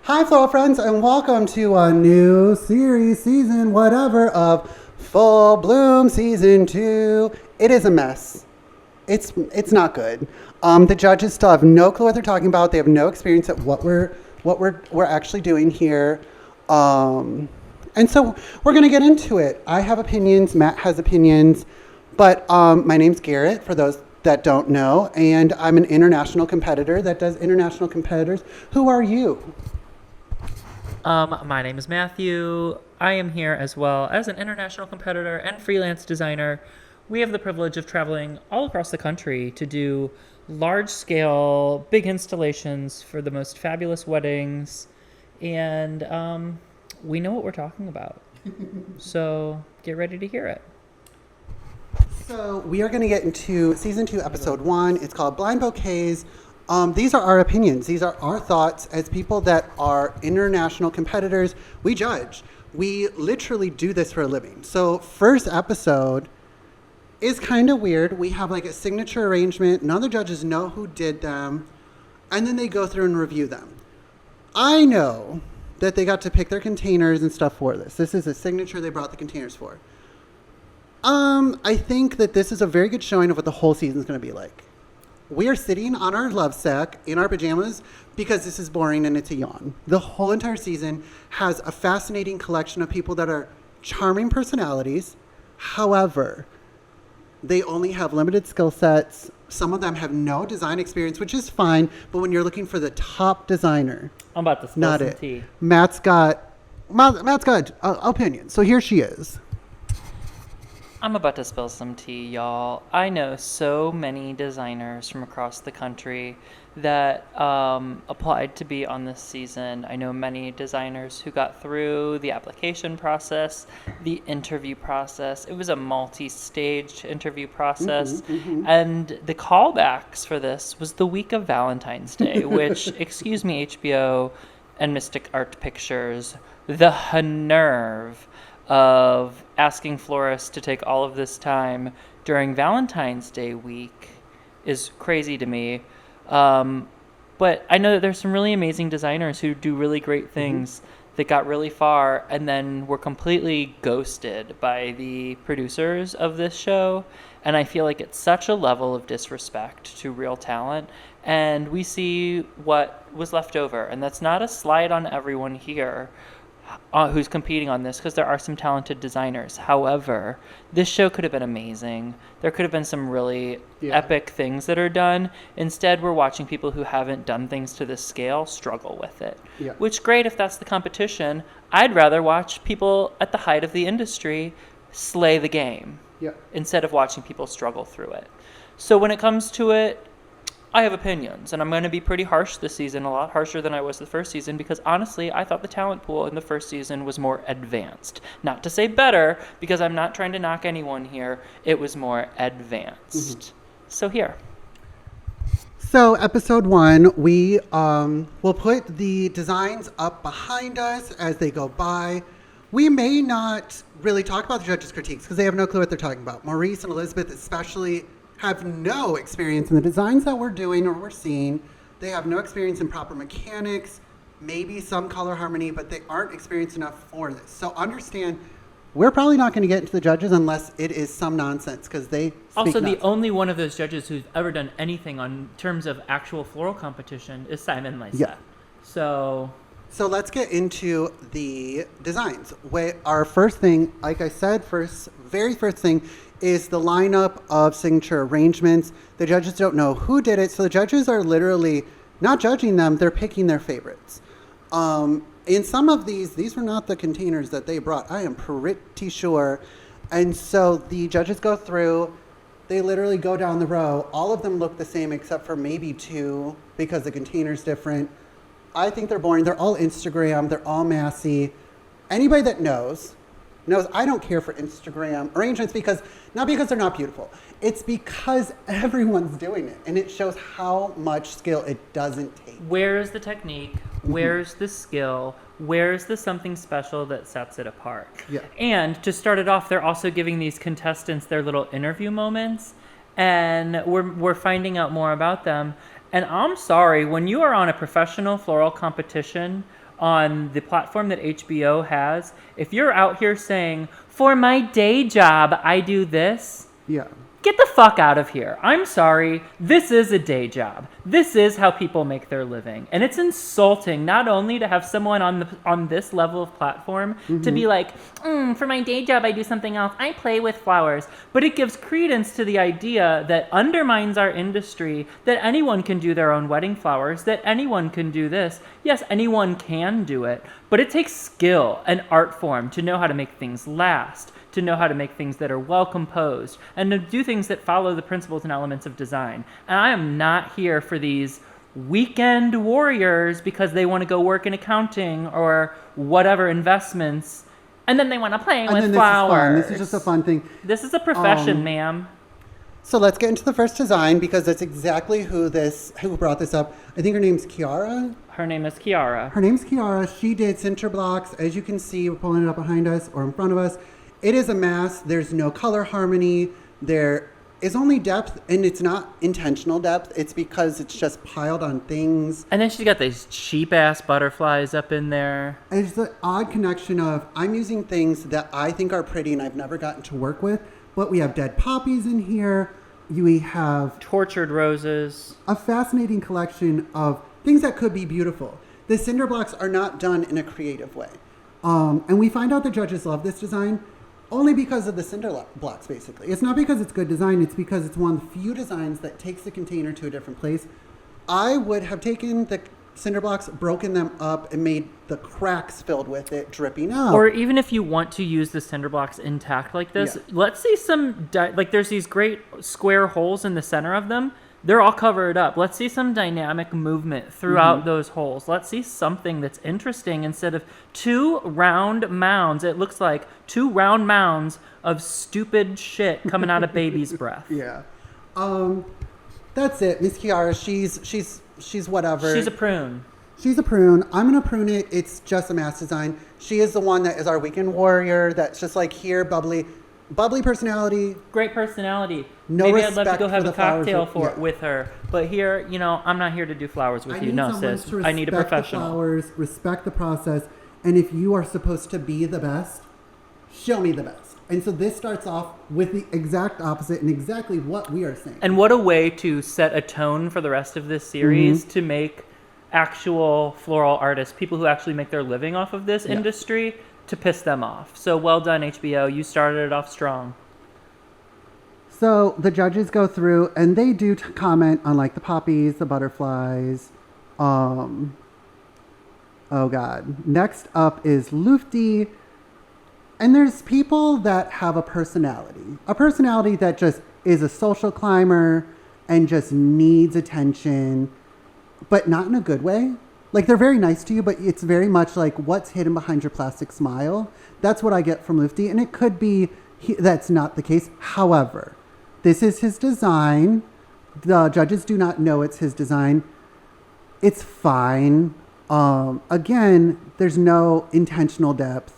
Hi, Floral friends, and welcome to a new series, season whatever, of Full Bloom Season 2. It is a mess. It's not good. The judges still have no clue what they're talking about. They have no experience at what we're actually doing here. And so we're going to get into it. I have opinions, Matt has opinions, but my name's Garrett, for those that don't know, and I'm an international competitor that does international competitors. Who are you? My name is Matthew. I am here as well as an international competitor and freelance designer. We have the privilege of traveling all across the country to do large-scale, big installations for the most fabulous weddings, and we know what we're talking about. So get ready to hear it. So we are going to get into season 2, episode 1. It's called Blind Bouquets. These are our opinions. These are our thoughts as people that are international competitors. We judge. We literally do this for a living. So first episode is kind of weird. We have like a signature arrangement. None of the judges know who did them. And then they go through and review them. I know that they got to pick their containers and stuff for this. This is a signature they brought the containers for. I think that this is a very good showing of what the whole season is going to be like. We are sitting on our love sack in our pajamas because this is boring and it's a yawn. The whole entire season has a fascinating collection of people that are charming personalities. However, they only have limited skill sets. Some of them have no design experience, which is fine. But when you're looking for the top designer, I'm about to spill not some it. tea. Matt's got opinion. So here she is. I'm about to spill some tea, y'all. I know so many designers from across the country that applied to be on this season. I know many designers who got through the application process, the interview process. It was a multi-stage interview process. And the callbacks for this was the week of Valentine's Day, which, excuse me, HBO and Mystic Art Pictures, the nerve of asking florists to take all of this time during Valentine's Day week is crazy to me. But I know that there's some really amazing designers who do really great things that got really far and then were completely ghosted by the producers of this show. And I feel like it's such a level of disrespect to real talent. And we see what was left over. And that's not a slight on everyone here who's competing on this, because there are some talented designers. However, this show could have been amazing. There could have been some really epic things that are done. Instead, we're watching people who haven't done things to this scale struggle with it. Which, great if that's the competition. I'd rather watch people at the height of the industry slay the game instead of watching people struggle through it. So when it comes to it, I have opinions, and I'm going to be pretty harsh this season, a lot harsher than I was the first season, because honestly, I thought the talent pool in the first season was more advanced. Not to say better, because I'm not trying to knock anyone here. It was more advanced. So here. So episode 1, we will put the designs up behind us as they go by. We may not really talk about the judges' critiques because they have no clue what they're talking about. Maurice and Elizabeth especially have no experience in the designs that we're doing or we're seeing. They have no experience in proper mechanics, maybe some color harmony, but they aren't experienced enough for this. So understand, we're probably not going to get into the judges unless it is some nonsense, because they speak Also, nonsense. the only one of those judges who's ever done anything on terms of actual floral competition is Simon Lysa. Yeah. So let's get into the designs. Our first thing, like I said, very first thing is the lineup of signature arrangements. The judges don't know who did it, so the judges are literally not judging them, they're picking their favorites. In some of these were not the containers that they brought, I am pretty sure. And so the judges go through, they literally go down the row. All of them look the same except for maybe 2 because the container's different. I think they're boring. They're all Instagram, they're all massy. Anybody that knows I don't care for Instagram arrangements, not because they're not beautiful. It's because everyone's doing it, and it shows how much skill it doesn't take. where's the technique? Where's the skill? Where's the something special that sets it apart? Yeah. And to start it off, they're also giving these contestants their little interview moments, and we're finding out more about them. And I'm sorry, when you are on a professional floral competition on the platform that HBO has, if you're out here saying, for my day job, I do this, Yeah. get the fuck out of here. I'm sorry. This is a day job. This is how people make their living. And it's insulting not only to have someone on this level of platform to be like, for my day job, I do something else. I play with flowers. But it gives credence to the idea that undermines our industry, that anyone can do their own wedding flowers, that anyone can do this. Yes, anyone can do it. But it takes skill and art form to know how to make things last, to know how to make things that are well composed, and to do things that follow the principles and elements of design. And I am not here for these weekend warriors because they want to go work in accounting or whatever investments, and then they want to play And with then flowers. This is just a fun thing. This is a profession, ma'am. So let's get into the first design because that's exactly who brought this up. I think her name's Kiara. Her name is Kiara. Her name's Kiara. She did center blocks. As you can see, we're pulling it up behind us or in front of us. It is a mess. There's no color harmony. There is only depth, and it's not intentional depth. It's because it's just piled on things. And then she's got these cheap-ass butterflies up in there. It's the odd connection of I'm using things that I think are pretty and I've never gotten to work with, but we have dead poppies in here. We have Tortured roses. a fascinating collection of things that could be beautiful. The cinder blocks are not done in a creative way. And we find out the judges love this design only because of the cinder blocks, basically. It's not because it's good design, it's because it's one of the few designs that takes the container to a different place. I would have taken the cinder blocks, broken them up, and made the cracks filled with it dripping out. Or even if you want to use the cinder blocks intact like this, Yeah. let's see some, like there's these great square holes in the center of them. They're all covered up. Let's see some dynamic movement throughout those holes. Let's see something that's interesting instead of two round mounds. It looks like two round mounds of stupid shit coming out of baby's breath. Yeah. That's it. Miss Kiara, she's whatever. She's a prune. She's a prune. I'm going to prune it. It's just a mass design. She is the one that is our weekend warrior. That's just like here, bubbly personality. Great personality. No Maybe I'd love to respect go have for a the flowers cocktail yeah. with her. But here, I'm not here to do flowers with you. No, sis. I need a professional. The flowers, respect the process, and if you are supposed to be the best, show me the best. And so this starts off with the exact opposite and exactly what we are saying. And what a way to set a tone for the rest of this series to make actual floral artists, people who actually make their living off of this industry, to piss them off. So well done, HBO. You started it off strong. So the judges go through and they do comment on like the poppies, the butterflies. Oh God. Next up is Lufti. And there's people that have a personality that just is a social climber and just needs attention, but not in a good way. Like they're very nice to you, but it's very much like what's hidden behind your plastic smile. That's what I get from Lufti. And it could be that's not the case. However, this is his design. The judges do not know it's his design. It's fine. Again, there's no intentional depth.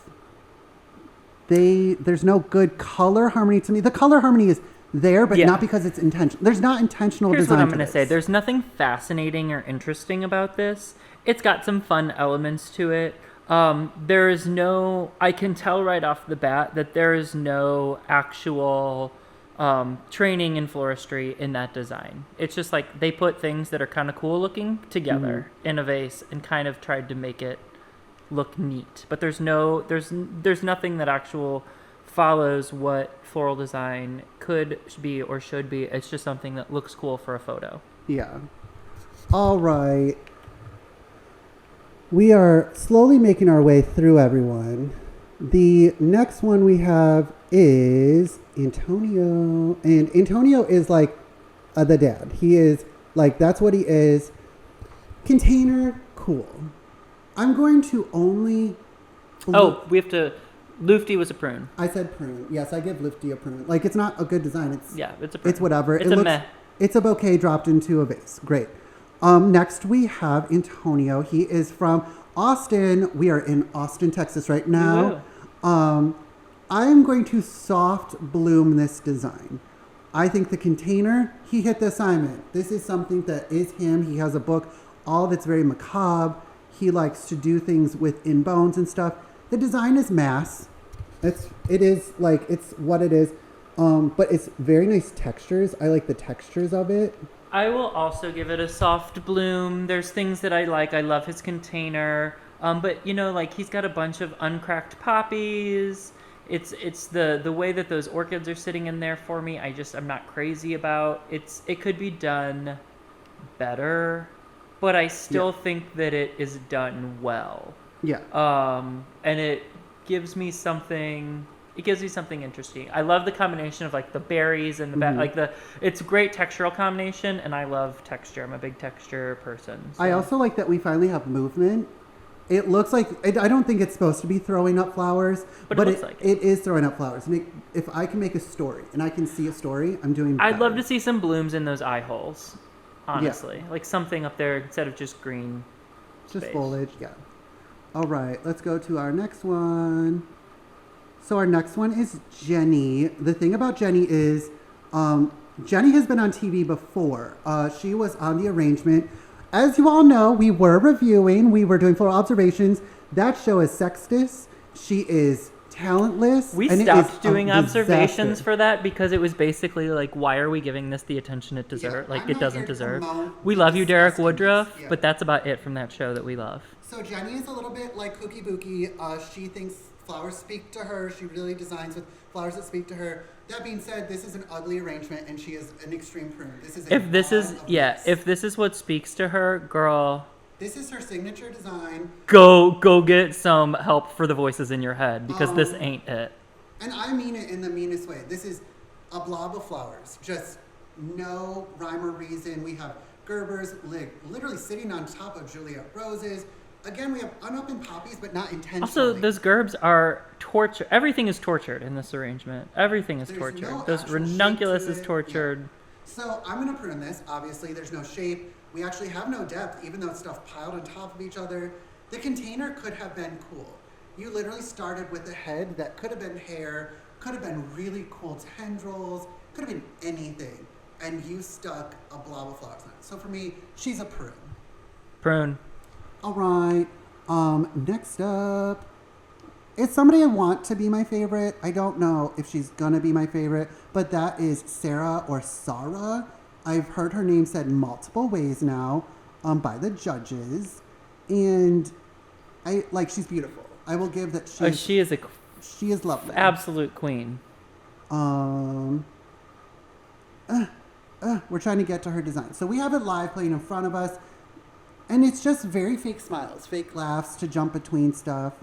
There's no good color harmony to me. The color harmony is there, but not because it's intentional. There's not intentional Here's design. Here's what I'm going to say. There's nothing fascinating or interesting about this. It's got some fun elements to it. There is no, I can tell right off the bat that there is no actual training in floristry in that design. It's just like they put things that are kind of cool looking together in a vase and kind of tried to make it look neat. But there's nothing that actual follows what floral design could be or should be. It's just something that looks cool for a photo. Yeah. All right. We are slowly making our way through everyone. The next one we have is Antonio. And Antonio is like the dad. He is like, that's what he is. Container, cool. I'm going to only... we have to... Lufti was a prune. I said prune. Yes, I give Lufti a prune. Like, it's not a good design. It's a prune. It's whatever. It's meh. It's a bouquet dropped into a vase. Great. Next, we have Antonio. He is from Austin. We are in Austin, Texas right now. I'm going to soft bloom this design. I think the container, he hit the assignment. This is something that is him. He has a book, all of it's very macabre. He likes to do things within bones and stuff. The design is mass. It is like, it's what it is. But it's very nice textures. I like the textures of it. I will also give it a soft bloom. There's things that I like. I love his container. But you know, like he's got a bunch of uncracked poppies. It's the way that those orchids are sitting in there for me. I'm not crazy about. It could be done better, but I still think that it is done well. Yeah. And it gives me something. It gives me something interesting. I love the combination of like the berries and the it's a great textural combination, and I love texture. I'm a big texture person. So. I also like that we finally have movement. It looks like I don't think it's supposed to be throwing up flowers, but it looks like it is throwing up flowers. And if I can make a story and I can see a story, I'm doing better. I'd love to see some blooms in those eye holes. Honestly, like something up there instead of just green. Just foliage, yeah. All right, let's go to our next one. So our next one is Jenny. The thing about Jenny is Jenny has been on TV before. She was on The Arrangement. As you all know, we were doing floral observations. That show is sexist. She is talentless. We stopped doing observations for that because it was basically like, why are we giving this the attention it deserves? Yeah, like, it doesn't deserve. We love you, Derek Woodruff, but that's about it from that show that we love. So Jenny is a little bit like Cookie Bookie. She thinks flowers speak to her. She really designs with flowers that speak to her. That being said, this is an ugly arrangement, and she is an extreme prune. If this is what speaks to her, girl. This is her signature design. Go get some help for the voices in your head, because this ain't it. And I mean it in the meanest way. This is a blob of flowers. Just no rhyme or reason. We have Gerbers literally sitting on top of Juliet roses. Again, we have unopened poppies, but not intentionally. Also, those gerbs are tortured. Everything is tortured in this arrangement. Everything is tortured. No those ranunculus is tortured. Yeah. So I'm going to prune this. Obviously, there's no shape. We actually have no depth, even though it's stuff piled on top of each other. The container could have been cool. You literally started with a head that could have been hair, could have been really cool tendrils, could have been anything. And you stuck a blob of flowers on it. So for me, she's a prune. Prune. All right. Next up, it's somebody I want to be my favorite. I don't know if she's gonna be my favorite, but that is Sarah or Sarah. I've heard her name said multiple ways now, by the judges, and she's beautiful. I will give that she is lovely, absolute queen. We're trying to get to her design, so we have it live playing in front of us. And it's just very fake smiles, fake laughs to jump between stuff.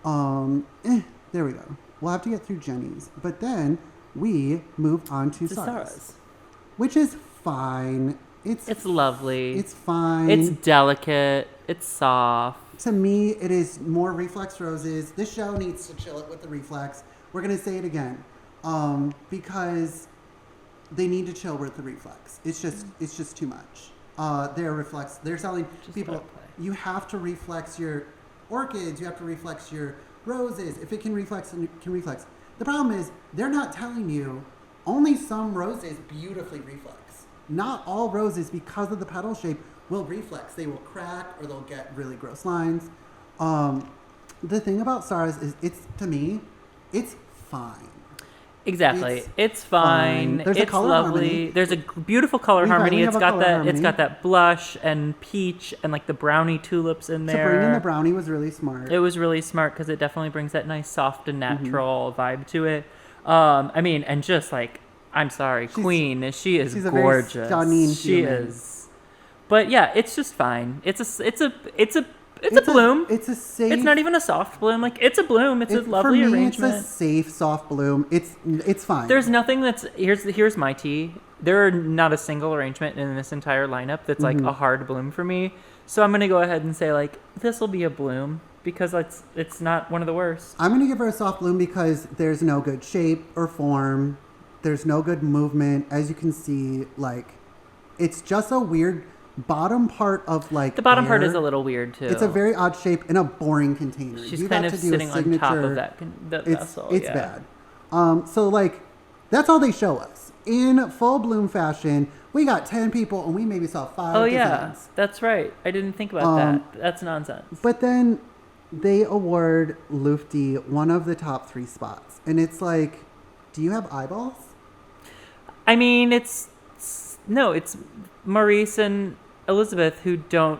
There we go. We'll have to get through Jenny's. But then we move on to Sarah's. Which is fine. It's lovely. It's fine. It's delicate. It's soft. To me, it is more reflex roses. This show needs to chill it with the reflex. We're going to say it again. Because they need to chill with the reflex. It's just too much. They're selling just people. You have to reflex your orchids. You have to reflex your roses. If it can reflex, it can reflex. The problem is they're not telling you only some roses beautifully reflex. Not all roses, because of the petal shape, will reflex. They will crack or they'll get really gross lines. The thing about Sarah's is to me, it's fine. Exactly. It's fine. There's it's lovely. Harmony. There's a beautiful color harmony. It's got harmony. It's got that blush and peach and like the brownie tulips in there. To bring in the brownie was really smart. It was really smart because it definitely brings that nice soft and natural vibe to it. I mean, and just like, I'm sorry, Queen. She is she's gorgeous. A very stunning she human. is. But yeah, it's just fine. It's a bloom. It's a safe. It's not even a soft bloom. Like, it's a bloom. It's a lovely for me, arrangement. It's a safe, soft bloom. It's fine. There's nothing that's here's my tea. There are not a single arrangement in this entire lineup that's like a hard bloom for me. So I'm gonna go ahead and say like this will be a bloom because it's not one of the worst. I'm gonna give her a soft bloom because there's no good shape or form. There's no good movement. As you can see, like it's just a weird bottom part of like the bottom air. part is a little weird too. It's a very odd shape in a boring container. She's kind of sitting on top of that vessel. It's bad. So like that's all they show us in full bloom fashion. we got 10 people and we maybe saw 5 Oh, designs. yeah. That's right. I didn't think about that. That's nonsense. But then they award Lufty one of the top 3 spots. And it's like, do you have eyeballs? I mean, it's Maurice and Elizabeth who don't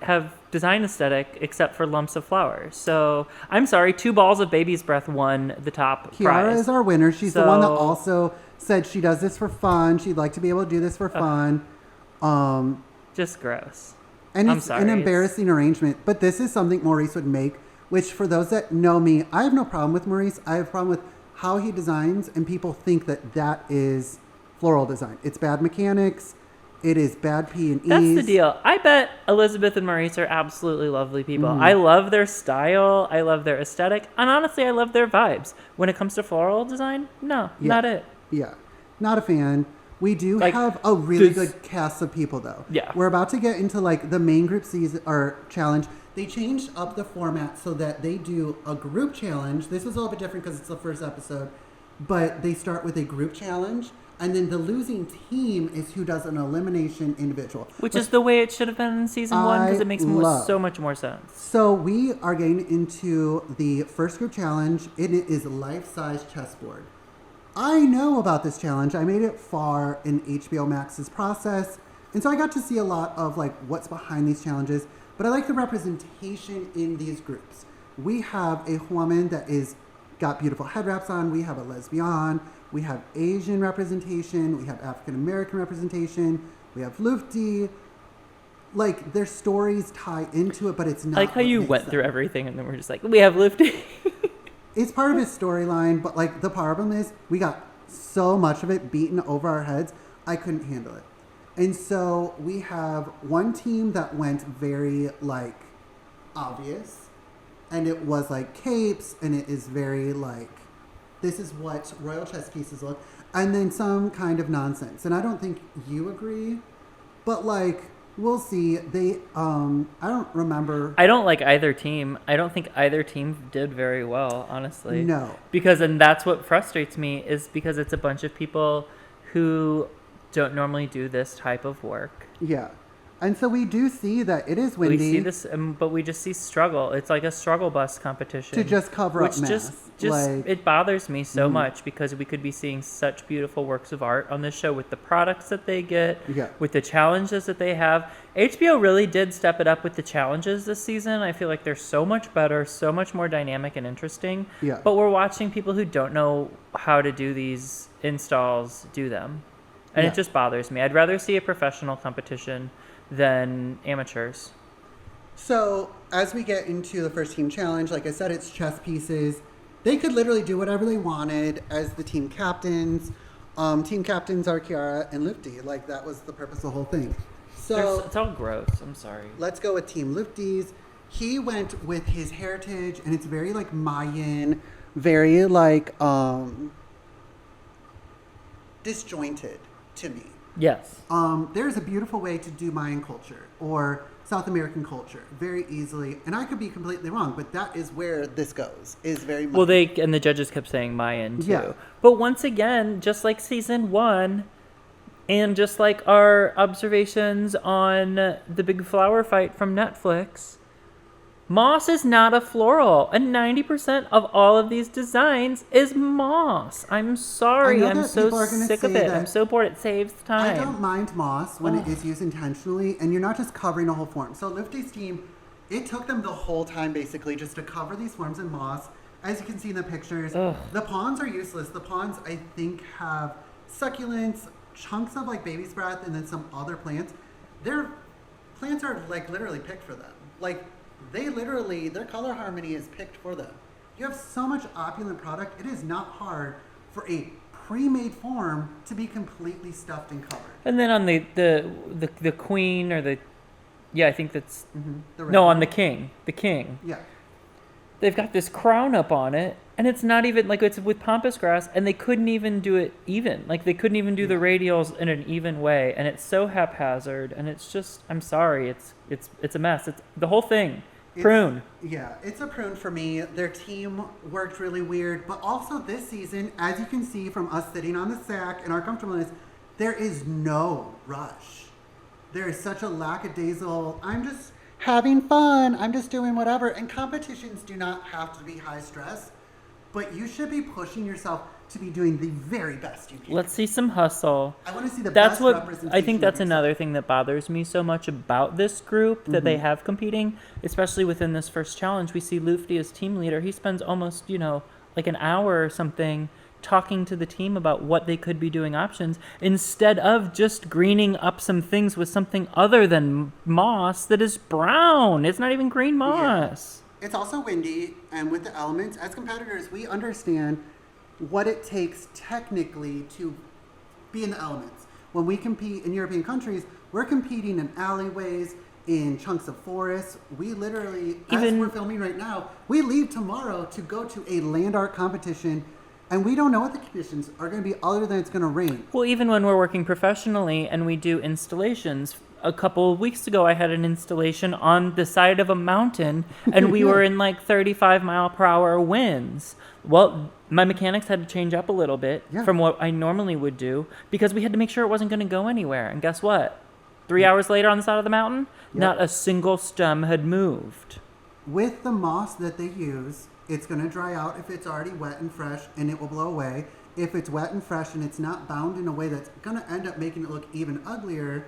have design aesthetic except for lumps of flowers. So I'm sorry, 2 balls of baby's breath won the top Kiara prize. is our winner. She's the one that So- also said she does this for fun. She'd like to be able to do this for fun. Just gross. And I'm it's sorry, an it's- embarrassing arrangement. But this is something Maurice would make, which for those that know me, I have no problem with Maurice. I have a problem with how he designs, and people think that that is floral design. It's bad mechanics. It is bad P and E's. That's the deal. I bet Elizabeth and Maurice are absolutely lovely people. Mm-hmm. I love their style. I love their aesthetic. And honestly, I love their vibes. When it comes to floral design, no, Yeah. not it. Yeah, not a fan. We do Like, have a really this- good cast of people, though. Yeah. We're about to get into like the main group season or challenge. They changed up the format so that they do a group challenge. This was a little bit different because it's the first episode, but they start with a group challenge, and then the losing team is who does an elimination individual. Which is the way it should have been in season 1 because it makes so much more sense. So we are getting into the first group challenge. It is life-size chessboard. I know about this challenge. I made it far in HBO Max's process. And so I got to see a lot of like what's behind these challenges. But I like the representation in these groups. We have a woman that is got beautiful head wraps on. We have a lesbian. We have Asian representation. We have African American representation. We have Lufty. Like their stories tie into it, but it's not. I like how what you makes went them. through everything and then we're just like, we have Lufty. It's part of his storyline, but like the problem is we got so much of it beaten over our heads, I couldn't handle it. And so we have one team that went very like obvious, and it was like capes, and it is very like this is what royal chess pieces look, and then some kind of nonsense. And I don't think you agree, but like we'll see. They I don't remember. I don't like either team. I don't think either team did very well, honestly. No. And that's what frustrates me is because it's a bunch of people who don't normally do this type of work. Yeah. And so we do see that it is windy. We see this, but we just see struggle. It's like a struggle bus competition. to just cover up Which mess. just like, it bothers me so much because we could be seeing such beautiful works of art on this show with the products that they get, Yeah. with the challenges that they have. HBO really did step it up with the challenges this season. I feel like they're so much better, so much more dynamic and interesting. Yeah. But we're watching people who don't know how to do these installs do them. And Yeah. it just bothers me. I'd rather see a professional competition than amateurs. So as we get into the first team challenge, like I said, it's chess pieces. They could literally do whatever they wanted as the team captains. Team captains are Kiara and Lufty. Like that was the purpose of the whole thing. So It's all gross. I'm sorry. let's go with Team Lufty's. He went with his heritage, and it's very like Mayan, very like disjointed to me. Yes. There's a beautiful way to do Mayan culture or South American culture very easily, and I could be completely wrong, but that is where this goes. Is very Mayan. Well, the judges kept saying Mayan too. Yeah. But once again, just like season 1, and just like our observations on the big flower fight from Netflix, moss is not a floral, and 90% of all of these designs is moss. I'm sorry, I know I'm that so people are gonna sick of say it. that- I'm so bored. It saves time. I don't mind moss when it is used intentionally, and you're not just covering a whole form. So Lifty's team, it took them the whole time basically just to cover these forms in moss. As you can see in the pictures, Ugh. the pawns are useless. The pawns, I think, have succulents, chunks of like baby's breath, and then some other plants. Their plants are like literally picked for them. Like they literally, their color harmony is picked for them. You have so much opulent product. It is not hard for a pre-made form to be completely stuffed and covered. And then on the queen or I think that's The red no, one. on the king. Yeah. They've got this crown up on it, and it's not even like it's with pampas grass, and they couldn't even do it even. Like they couldn't even do the radials in an even way, and it's so haphazard, and it's just I'm sorry, it's a mess. It's the whole thing. Prune. Yeah, it's a prune for me. Their team worked really weird, but also this season, as you can see from us sitting on the sack and our comfortableness, there is no rush. There is such a lackadaisical, I'm just having fun, I'm just doing whatever. And competitions do not have to be high stress, but you should be pushing yourself to be doing the very best you can. Let's see some hustle. I want to see the That's best what representation. I think that's of yourself. another thing that bothers me so much about this group that they have competing, especially within this first challenge. We see Lufty as team leader. He spends almost, like an hour or something talking to the team about what they could be doing options instead of just greening up some things with something other than moss that is brown. It's not even green moss. Yeah. It's also windy, and with the elements, as competitors, we understand what it takes technically to be in the elements. When we compete in European countries, we're competing in alleyways, in chunks of forest. We literally, as we're filming right now, we leave tomorrow to go to a land art competition, and we don't know what the conditions are going to be other than it's going to rain. Well, even when we're working professionally and we do installations, a couple of weeks ago I had an installation on the side of a mountain and we were in like 35 mile per hour winds. Well, my mechanics had to change up a little bit from what I normally would do because we had to make sure it wasn't going to go anywhere. And guess what? 3 hours later on the side of the mountain, not a single stem had moved. With the moss that they use, it's going to dry out if it's already wet and fresh, and it will blow away. If it's wet and fresh and it's not bound in a way that's going to end up making it look even uglier,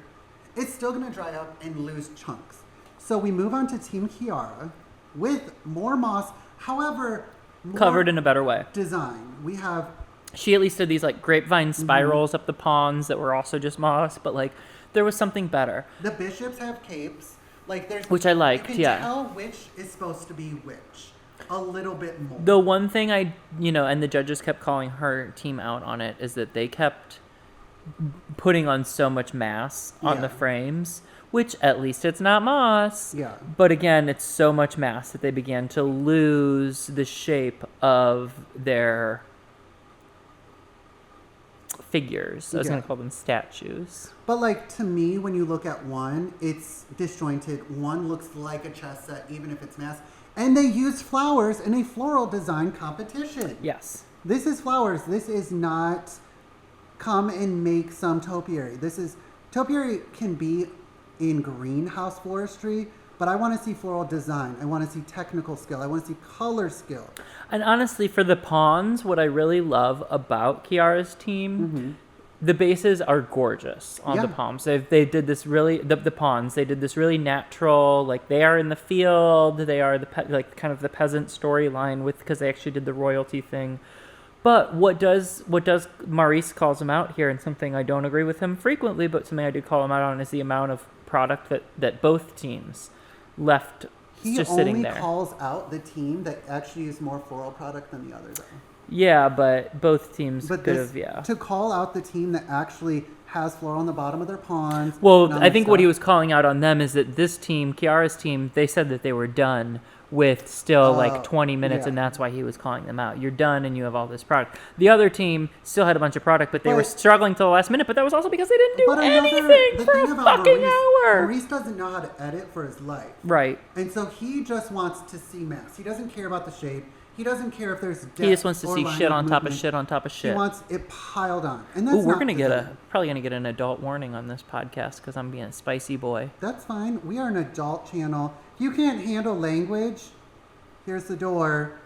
it's still going to dry out and lose chunks. So we move on to Team Kiara with more moss, however, more Covered in a better way. Design. We have... She at least did these like grapevine spirals up the ponds that were also just moss, but like there was something better. The bishops have capes. Like there's... Which I liked, you can tell which is supposed to be which. A little bit more. The one thing and the judges kept calling her team out on it, is that they kept putting on so much mass on the frames, which at least it's not moss. Yeah. But again, it's so much mass that they began to lose the shape of their figures. I was going to call them statues. But like to me, when you look at one, it's disjointed. One looks like a chess set, even if it's mass. And they use flowers in a floral design competition. Yes. This is flowers. This is not come and make some topiary. Topiary can be in greenhouse forestry, but I want to see floral design. I want to see technical skill. I want to see color skill. And honestly, for the pawns, what I really love about Kiara's team, the bases are gorgeous on the palms. They did this really, the pawns, they did this really natural, like they are in the field, they are like kind of the peasant storyline because they actually did the royalty thing. But what does Maurice calls him out here, and something I don't agree with him frequently, but something I do call him out on, is the amount of product that both teams left just sitting there. He only calls out the team that actually used more floral product than the other, though. Yeah, but both teams could have, To call out the team that actually has floral on the bottom of their ponds. Well, I think what he was calling out on them is that this team, Kiara's team, they said that they were done with still like 20 minutes, and that's why he was calling them out. You're done and you have all this product. The other team still had a bunch of product, but they were struggling till the last minute, but that was also because they didn't do anything for a fucking hour. Maurice doesn't know how to edit for his life. Right. And so he just wants to see mass. He doesn't care about the shape. He doesn't care if there's depth. He just wants to see shit on top of shit on top of shit. He wants it piled on. And that's we're probably gonna get an adult warning on this podcast because I'm being a spicy boy. That's fine. We are an adult channel. If you can't handle language, here's the door.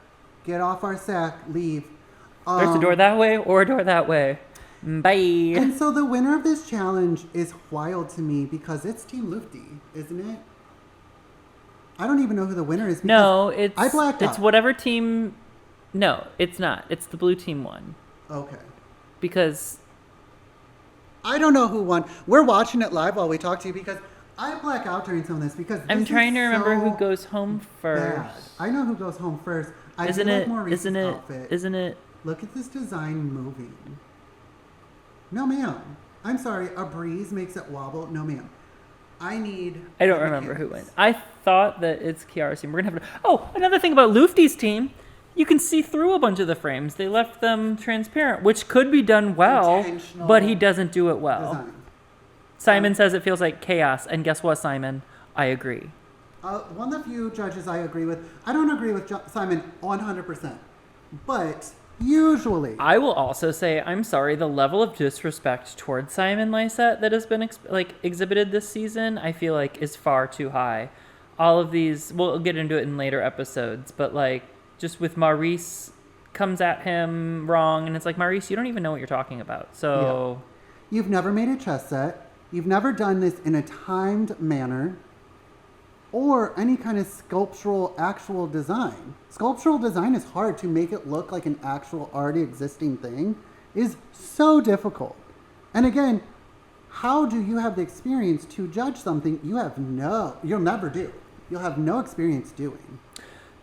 Get off our sack. Leave. There's a door that way or a door that way. Bye. And so the winner of this challenge is wild to me because it's Team Lufty, isn't it? I don't even know who the winner is. No, I blacked out. It's whatever team. No, it's not. It's the blue team won. Okay. Because I don't know who won. We're watching it live while we talk to you because I black out during some of this because I'm trying to remember who goes home first. Bad. I know who goes home first. Isn't it? Look at this design moving. No, ma'am. I'm sorry. A breeze makes it wobble. No, ma'am. I don't remember who went. I thought that it's Kiara's team. We're gonna have to. Oh, another thing about Lufty's team, you can see through a bunch of the frames. They left them transparent, which could be done well, but he doesn't do it well. Design. Simon says it feels like chaos, and guess what, Simon? I agree. One of the few judges I agree with. I don't agree with Simon 100%, but Usually. I will also say, I'm sorry, the level of disrespect towards Simon Lysette that has been exhibited this season, I feel like is far too high. All of these, we'll get into it in later episodes, but like just with Maurice comes at him wrong, and it's like, Maurice, you don't even know what you're talking about. So You've never made a chess set. You've never done this in a timed manner or any kind of sculptural actual design. Sculptural design is hard. To make it look like an actual already existing thing is so difficult. And again, how do you have the experience to judge something you'll never do? You'll have no experience doing.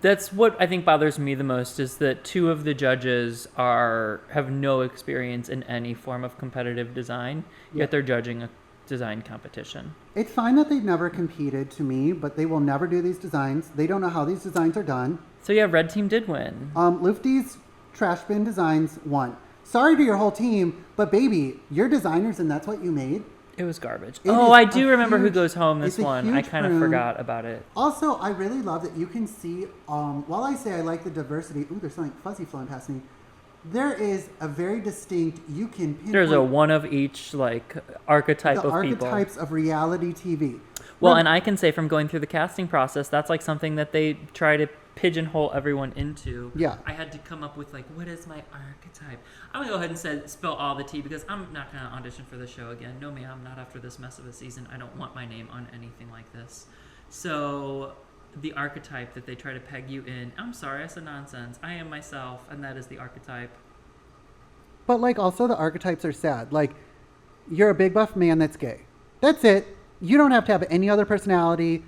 That's what I think bothers me the most, is that two of the judges have no experience in any form of competitive design, yet they're judging a design competition. It's fine that they've never competed to me, but they will never do these designs. They don't know how these designs are done. So yeah, red team did win. Lufty's trash bin designs won. Sorry to your whole team, but baby, you're designers and that's what you made. It was garbage. It I do remember who goes home this it's a one. I huge kind of prune. forgot about it. Also, I really love that you can see, while I say I like the diversity, ooh, there's something fuzzy flying past me. There is a very distinct, you can pinpoint. There's a one of each like archetype the of people. archetypes of reality TV. Well, and I can say from going through the casting process, that's like something that they try to pigeonhole everyone into. Yeah. I had to come up with like, what is my archetype? I'm gonna go ahead and spill all the tea because I'm not gonna audition for the show again. No, ma'am, not after this mess of a season. I don't want my name on anything like this. So the archetype that they try to peg you in, I'm sorry, I said nonsense. I am myself, and that is the archetype. But like also the archetypes are sad. Like you're a big buff man that's gay. That's it. You don't have to have any other personality.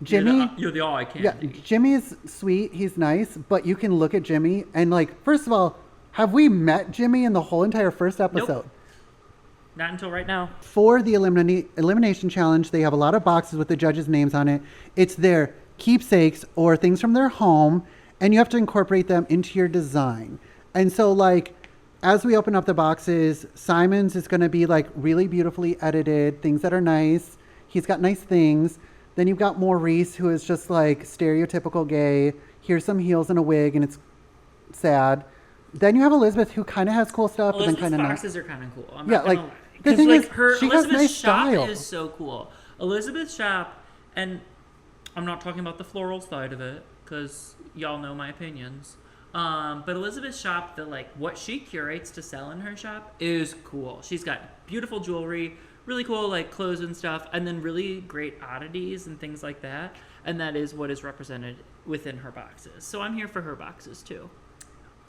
Jimmy, you're the all I can. Yeah, Jimmy is sweet. He's nice, but you can look at Jimmy and like, first of all, have we met Jimmy in the whole entire first episode? Nope. Not until right now. For the elimination challenge, they have a lot of boxes with the judges' names on it. It's their keepsakes or things from their home, and you have to incorporate them into your design. And so like, as we open up the boxes, Simon's is going to be like really beautifully edited, things that are nice. He's got nice things. Then you've got Maurice, who is just like stereotypical gay. Here's some heels and a wig, and it's sad. Then you have Elizabeth, who kind of has cool stuff, but then kind of not. Elizabeth's boxes are kind of cool. I'm Yeah, not like, gonna lie. the 'Cause, thing like, is, her she has Elizabeth's nice shop style. is so cool. Elizabeth's shop, and I'm not talking about the floral side of it because y'all know my opinions. But Elizabeth's shop, what she curates to sell in her shop is cool. She's got beautiful jewelry, really cool like clothes and stuff, and then really great oddities and things like that. And that is what is represented within her boxes. So I'm here for her boxes too.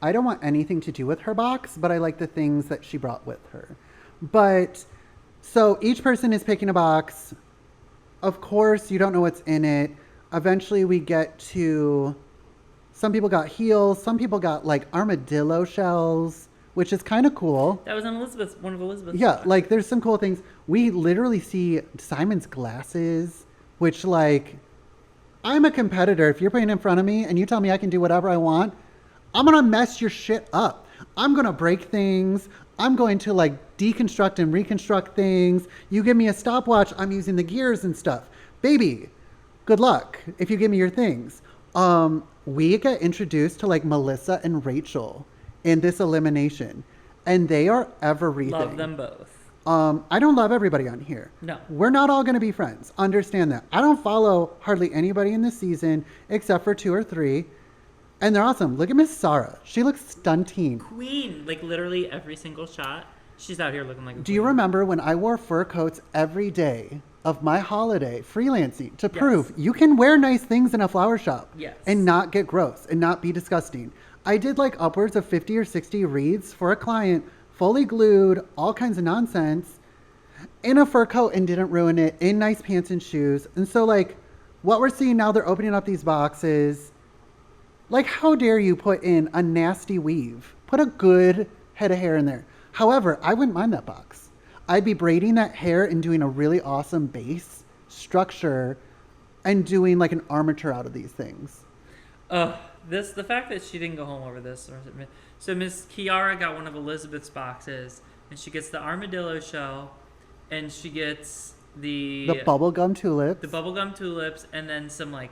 I don't want anything to do with her box, but I like the things that she brought with her. But so each person is picking a box. Of course, you don't know what's in it. Eventually we get to, some people got heels, some people got like armadillo shells, which is kind of cool. That was one of Elizabeth's. Yeah, boxes. like there's some cool things. We literally see Simon's glasses, which like, I'm a competitor. If you're putting in front of me and you tell me I can do whatever I want, I'm going to mess your shit up. I'm going to break things. I'm going to like deconstruct and reconstruct things. You give me a stopwatch, I'm using the gears and stuff. Baby, good luck if you give me your things. We get introduced to like Melissa and Rachel in this elimination, and they are everything. Love them both. I don't love everybody on here. No. We're not all going to be friends. Understand that. I don't follow hardly anybody in this season except for 2 or 3. And they're awesome. Look at Miss Sarah. She looks stunting. Queen. Like literally every single shot. She's out here looking like a Do you remember when I wore fur coats every day of my holiday freelancing to prove you can wear nice things in a flower shop and not get gross and not be disgusting? I did like upwards of 50 or 60 reads for a client, fully glued, all kinds of nonsense, in a fur coat and didn't ruin it, in nice pants and shoes. And so like what we're seeing now, they're opening up these boxes. Like, how dare you put in a nasty weave? Put a good head of hair in there. However, I wouldn't mind that box. I'd be braiding that hair and doing a really awesome base structure and doing like an armature out of these things. The fact that she didn't go home over this. So Miss Kiara got one of Elizabeth's boxes, and she gets the armadillo shell, and she gets the bubblegum tulips. The bubblegum tulips, and then some like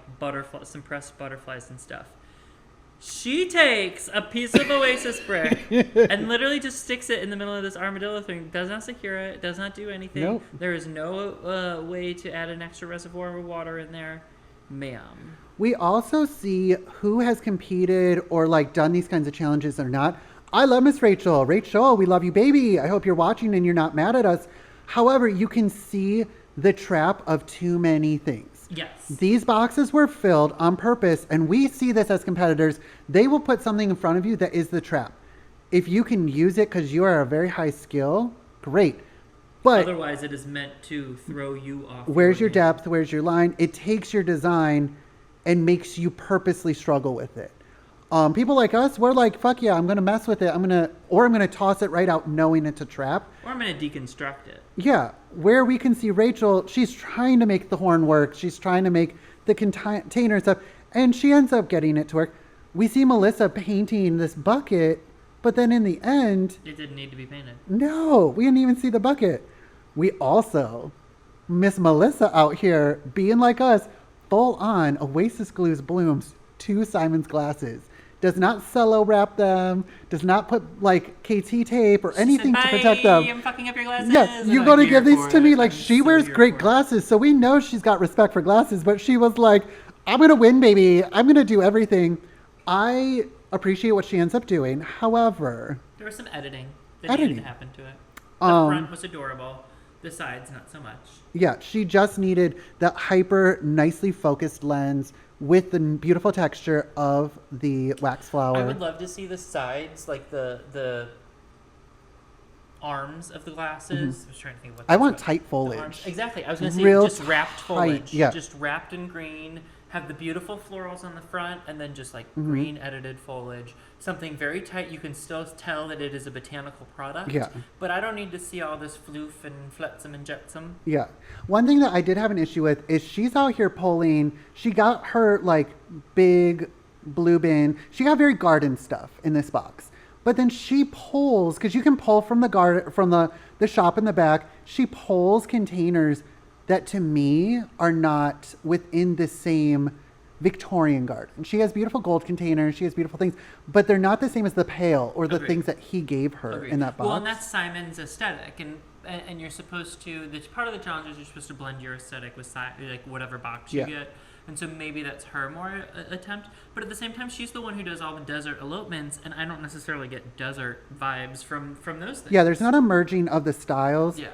some pressed butterflies and stuff. She takes a piece of Oasis brick and literally just sticks it in the middle of this armadillo thing. Does not secure it. Does not do anything. Nope. There is no way to add an extra reservoir of water in there. Ma'am. We also see who has competed or like done these kinds of challenges or not. I love Miss Rachel. Rachel, we love you, baby. I hope you're watching and you're not mad at us. However, you can see the trap of too many things. Yes. These boxes were filled on purpose, and we see this as competitors. They will put something in front of you that is the trap. If you can use it because you are a very high skill, great. But otherwise, it is meant to throw you off. Where's your depth? Where's your line? It takes your design and makes you purposely struggle with it. People like us, we're like, fuck yeah, I'm going to mess with it. I'm going to toss it right out knowing it's a trap. Or I'm going to deconstruct it. Yeah. Where we can see Rachel, she's trying to make the horn work. She's trying to make the container stuff. And she ends up getting it to work. We see Melissa painting this bucket, but then in the end... It didn't need to be painted. No, we didn't even see the bucket. We also, Miss Melissa out here being like us, full on Oasis glues blooms to Simon's glasses. Does not cello wrap them, does not put like KT tape or anything to protect them. I'm fucking up your glasses. Yeah, you're going to give these to me. Like, she wears great glasses, so we know she's got respect for glasses, but she was like, I'm going to win, baby. I'm going to do everything. I appreciate what she ends up doing. However, there was some editing that needed to happen to it. The front was adorable. The sides, not so much. Yeah, she just needed that hyper nicely focused lens with the beautiful texture of the wax flower. I would love to see the sides, like the arms of the glasses. Mm-hmm. I was trying to think of what I want tight foliage. Exactly. I was going to say Real just wrapped foliage. tight, yeah. Just wrapped in green. Have the beautiful florals on the front and then just like Mm-hmm. green edited foliage. Something very tight. You can still tell that it is a botanical product. Yeah. But I don't need to see all this floof and flotsam and jetsam. Yeah. One thing that I did have an issue with is she's out here pulling. She got her like big blue bin. She got very garden stuff in this box. But then she pulls, because you can pull from the garden, from the shop in the back. She pulls containers that to me are not within the same Victorian garden. She has beautiful gold containers. She has beautiful things, but they're not the same as the pale or the Agreed. things that he gave her Agreed. in that box. Well, and that's Simon's aesthetic, and you're supposed to. The part of the challenge is you're supposed to blend your aesthetic with like whatever box you get, and so maybe that's her more attempt. But at the same time, she's the one who does all the desert elopements, and I don't necessarily get desert vibes from those things. Yeah, there's not a merging of the styles. Yeah.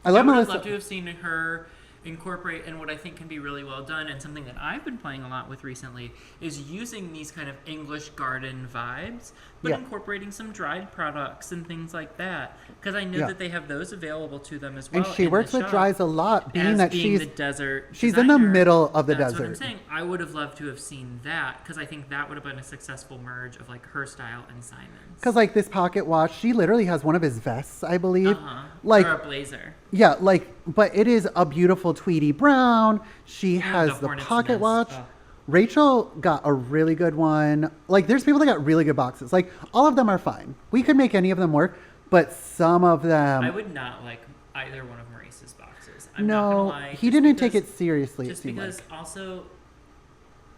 I love would Melissa. love to have seen her incorporate, and what I think can be really well done, and something that I've been playing a lot with recently, is using these kind of English garden vibes, but incorporating some dried products and things like that, because I know that they have those available to them as well. And she works with dries a lot, being that she's the desert she's in the designer. middle of the That's desert. what I'm saying. I would have loved to have seen that, because I think that would have been a successful merge of like her style and Simon's. Because like this pocket watch, she literally has one of his vests, I believe. Like, or a blazer. Yeah, like, but it is a beautiful tweedy brown. She has the hornet's pocket nest. watch. Oh. Rachel got a really good one. Like, there's people that got really good boxes. Like, all of them are fine. We could make any of them work, but some of them... I would not like either one of Maurice's boxes. I'm no, not gonna lie, he didn't take it seriously, Just it seemed because like. also,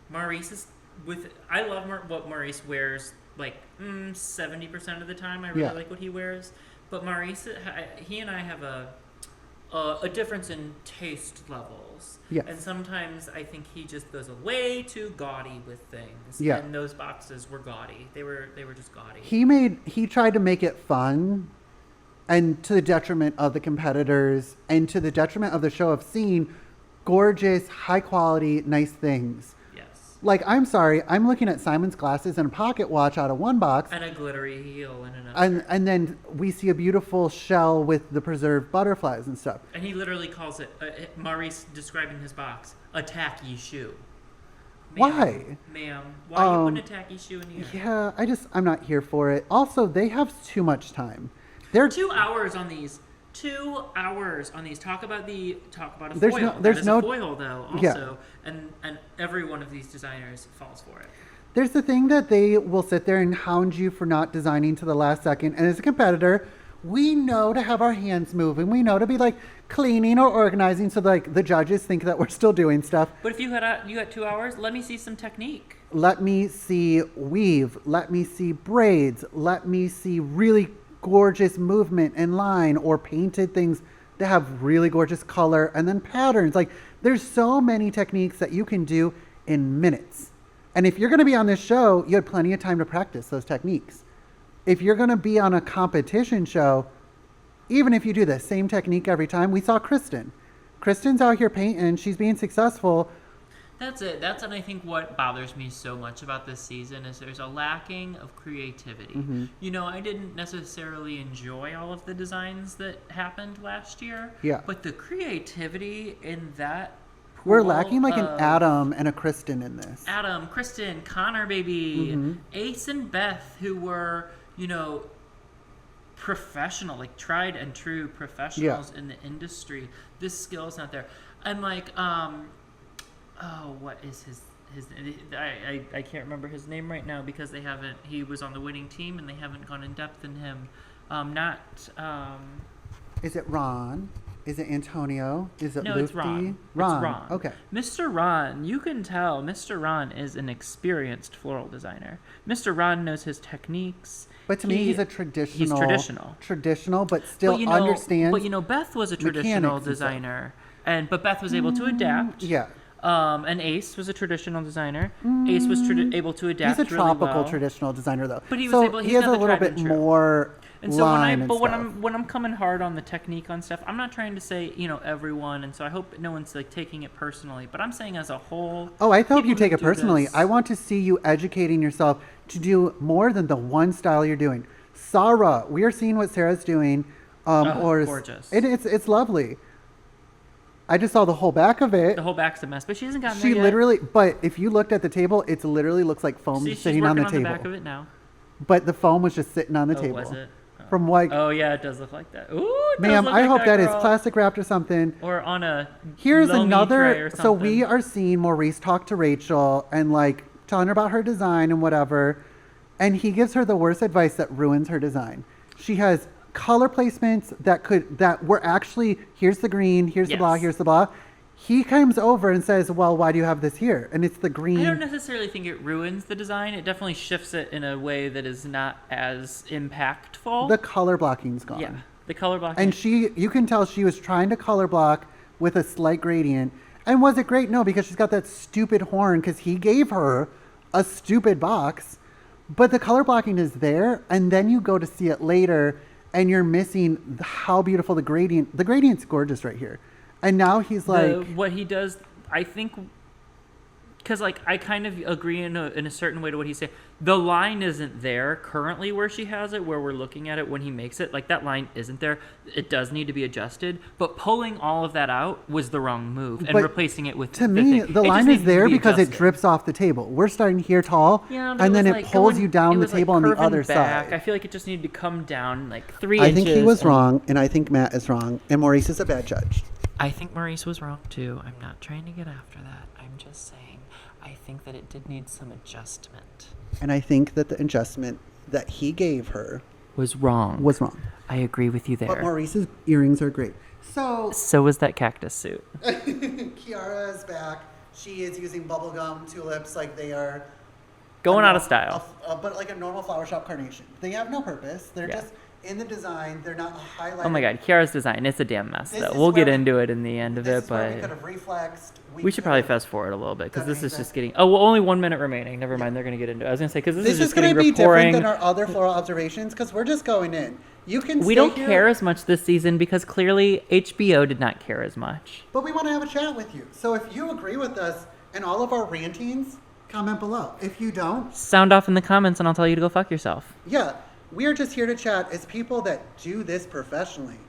Maurice is with... I love what Maurice wears, like, 70% of the time. I really like what he wears. But Maurice, he and I have a difference in taste levels. Yes. And sometimes I think he just goes way too gaudy with things. Yeah. And those boxes were gaudy. They were just gaudy. He tried to make it fun, and to the detriment of the competitors, and to the detriment of the show of seeing gorgeous, high quality, nice things. Yes. Like, I'm sorry, I'm looking at Simon's glasses and a pocket watch out of one box. And a glittery heel in another. And then we see a beautiful shell with the preserved butterflies and stuff. And he literally calls it, Maurice describing his box, a tacky shoe. Why? Ma'am, why you putting a tacky shoe in here? Yeah, I'm not here for it. Also, they have too much time. They're 2 hours on these. 2 hours on these. Talk about a foil. There's no a foil though, also. Yeah. And every one of these designers falls for it. There's the thing that they will sit there and hound you for not designing to the last second. And as a competitor, We know to have our hands moving. We know to be like cleaning or organizing so like the judges think that we're still doing stuff. But if you had 2 hours, let me see some technique. Let me see weave. Let me see braids. Let me see really gorgeous movement and line, or painted things that have really gorgeous color, and then patterns. Like, there's so many techniques that you can do in minutes. And if you're going to be on this show, you had plenty of time to practice those techniques. If you're going to be on a competition show, even if you do the same technique every time, we saw Kristen. Kristen's out here painting. She's being successful. That's it. That's, and I think what bothers me so much about this season is there's a lacking of creativity. Mm-hmm. You know, I didn't necessarily enjoy all of the designs that happened last year. Yeah. But the creativity in that pool We're lacking like an of Adam and a Kristen in this. Adam, Kristen, Connor, baby, Mm-hmm. Ace and Beth, who were, you know, professional, like tried and true professionals in the industry. This skill is not there. And like, what is his I can't remember his name right now because he was on the winning team and they haven't gone in depth in him. Is it Ron? Is it Antonio? Is it No, Lufty? it's Ron. It's Ron. Okay. Mr. Ron, you can tell Mr. Ron is an experienced floral designer. Mr. Ron knows his techniques. But to me, he's a traditional. He's traditional. Traditional, but still But understands. But you know, Beth was a traditional mechanics and stuff. designer, but Beth was able to adapt. Yeah. And Ace was a traditional designer. Ace was able to adapt. He's a really tropical well. traditional designer, though. But he was so able. he has got a the little tried bit and true. more And so line and when I'm coming hard on the technique on stuff, I'm not trying to say everyone, and so I hope no one's like taking it personally. But I'm saying as a whole. Oh, I hope you people take who it do personally. this- I want to see you educating yourself to do more than the one style you're doing. Sarah, we are seeing what Sarah's doing. Gorgeous. It's lovely. I just saw the whole back of it. The whole back's a mess, but she hasn't gotten She there yet. literally, but if you looked at the table, it literally looks like foam See, she's sitting on working the on table. the back of it now. But the foam was just sitting on the Oh, table. was it? From like, Oh yeah, it does look like that. Ooh, it does ma'am, look I like hope that is girl. plastic wrapped or something. Or on a Here's loamy tray another. or So we something. are seeing Maurice talk to Rachel and like telling her about her design and whatever. And he gives her the worst advice that ruins her design. She has color placements that were actually, here's the green, here's the blah, Yes. here's the blah. He comes over and says, well, why do you have this here? And it's the green. I don't necessarily think it ruins the design. It definitely shifts it in a way that is not as impactful. The color blocking's gone. Yeah, the color blocking. And you can tell she was trying to color block with a slight gradient. And was it great? No, because she's got that stupid horn because he gave her a stupid box. But the color blocking is there, and then you go to see it later, and you're missing how beautiful the gradient. The gradient's gorgeous right here. And now he's like, what he does, I think, because like I kind of agree in a certain way to what he's saying. The line isn't there currently where she has it, where we're looking at it when he makes it. Like that line isn't there. It does need to be adjusted. But pulling all of that out was the wrong move, and But replacing it with to the me, thing. the It just line needs is to there be because it adjusted. drips off the table. We're starting here tall, Yeah, but and then was, it like, pulls going- you down it the was, like, table on the curving other back. side. I feel like it just needed to come down like 3 I inches. think he was and- wrong, and I think Matt is wrong, and Maurice is a bad judge. I think Maurice was wrong too. I'm not trying to get after that. I'm just saying I think that it did need some adjustment. And I think that the adjustment that he gave her Was wrong. was wrong. I agree with you But there. Maurice's earrings are great. So So was that cactus suit. Kiara is back. She is using bubblegum tulips like they are Going a out nor- of style. but like a normal flower shop carnation. They have no purpose. They're Yeah. just in the design. They're not highlighted. Oh my god, Kiara's design, it's a damn mess This though. is We'll get where- into it in the end of This it, is where we but could have reflexed. we should could probably have- fast forward a little bit because this is Amazing. just getting. Oh, well, only 1 minute remaining. Never mind, they're gonna get into it. I was gonna say because this This is is just going getting to be different boring. than our other floral observations because we're just going in. You can. We stay don't here, care as much this season because clearly HBO did not care as much. but we want to have a chat with you. So if you agree with us and all of our rantings, comment below. If you don't, Sound off in the comments and I'll tell you to go fuck yourself. yeah, we are just here to chat as people that do this professionally.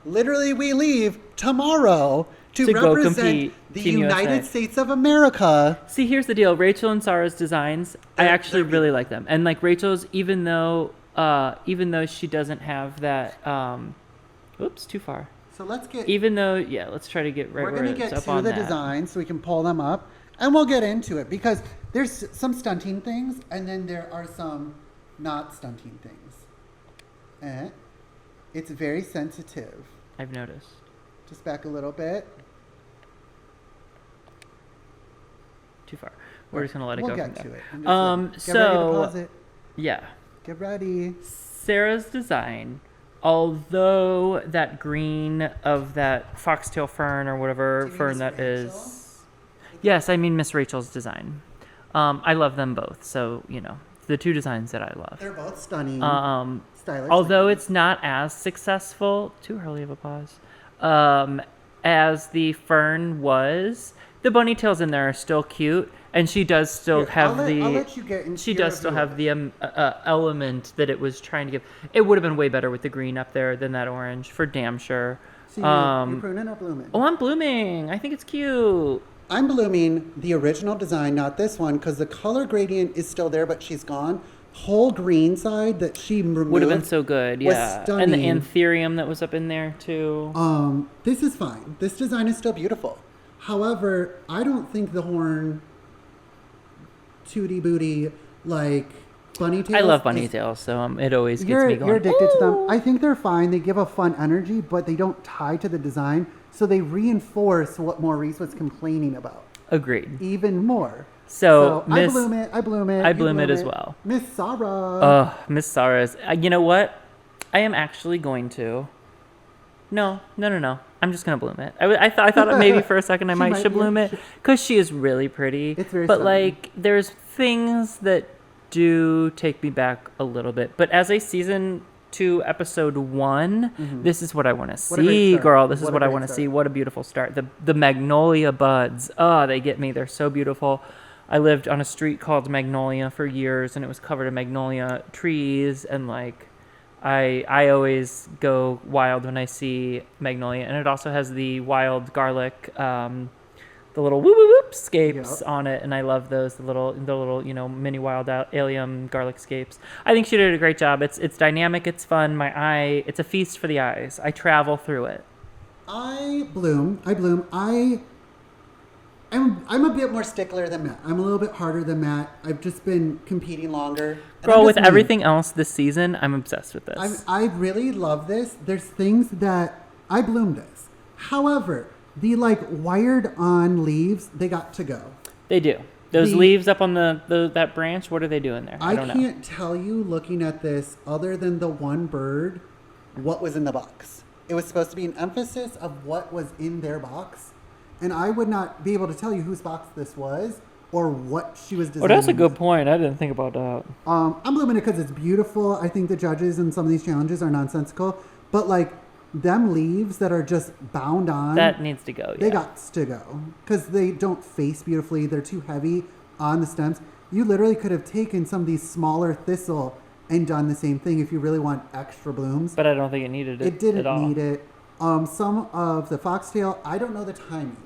Literally, we leave tomorrow to go represent compete, the Team United USA. States of America. See, here's the deal. Rachel and Sarah's designs, I They're- actually they're- really like them. And like Rachel's, even though she doesn't have that, oops, too far. So let's get. Even though, yeah, let's try to get right We're where going to it's get up to on the that. designs so we can pull them up, and we'll get into it because there's some stunting things, and then there are some not stunting things. It's very sensitive. I've noticed. Just back a little bit. Too far. We're just gonna let it we'll go. Get from to there. it. Get ready to pause it. Yeah. Get ready. Sarah's design, although that green of that foxtail fern or whatever Do you mean fern Miss that Rachel? is. Yes, I mean Miss Rachel's design. I love them both. So, the two designs that I love. They're both stunning. Stylish. Although it's not as successful, too early of a pause, as the fern was, the bunny tails in there are still cute, and she does still have I'll let you get into she your does still review. have the element that it was trying to give. It would have been way better with the green up there than that orange, for damn sure. So you're pruning or blooming? Oh, I'm blooming. I think it's cute. I'm blooming the original design, not this one, because the color gradient is still there, but she's gone. Whole green side that she removed Would have been so good, was yeah. stunning. And the anthurium that was up in there too. This is fine. This design is still beautiful. However, I don't think the horn tooty booty like bunny tails. I love bunny tails, so it always gets me going. You're addicted to them. Ooh. I think they're fine. They give a fun energy, but they don't tie to the design, so they reinforce what Maurice was complaining about Agreed. even more. So I Miss, bloom it. I bloom it. I you bloom it as well. Miss Sarah. Oh, Miss Sarah's. You know what? I am actually going to. No. I'm just gonna bloom it. I thought maybe for a second I should bloom it because she is really pretty. It's very but stunning. like, there's things that do take me back a little bit. But as a season 2, episode 1, this is what I want to What a great see, start. girl. This is What a what I great want to start. see. What a beautiful start. The magnolia buds. Oh, they get me. They're so beautiful. I lived on a street called Magnolia for years, and it was covered in magnolia trees, and like, I always go wild when I see magnolia, and it also has the wild garlic, the little whoop whoop whoop scapes on it, and I love those, the little mini wild allium garlic scapes. I think she did a great job. It's dynamic, it's fun. It's a feast for the eyes. I travel through it. I bloom. I'm a bit more stickler than Matt. I'm a little bit harder than Matt. I've just been competing longer. And Girl, I'm with just me. everything else this season, I'm obsessed with this. I really love this. There's things that I bloom this. However, the like wired on leaves, they got to go. They do. Those leaves up on that branch, what are they doing there? I don't know. Can't tell you looking at this other than the one bird what was in the box. It was supposed to be an emphasis of what was in their box. And I would not be able to tell you whose box this was or what she was designing. Oh, that's a good point. I didn't think about that. I'm blooming it because it's beautiful. I think the judges in some of these challenges are nonsensical. But like them leaves that are just bound on. That needs to go, yeah. They got to go. Because they don't face beautifully. They're too heavy on the stems. You literally could have taken some of these smaller thistle and done the same thing if you really want extra blooms. But I don't think it needed it It didn't at all. need it. Some of the foxtail, I don't know the timing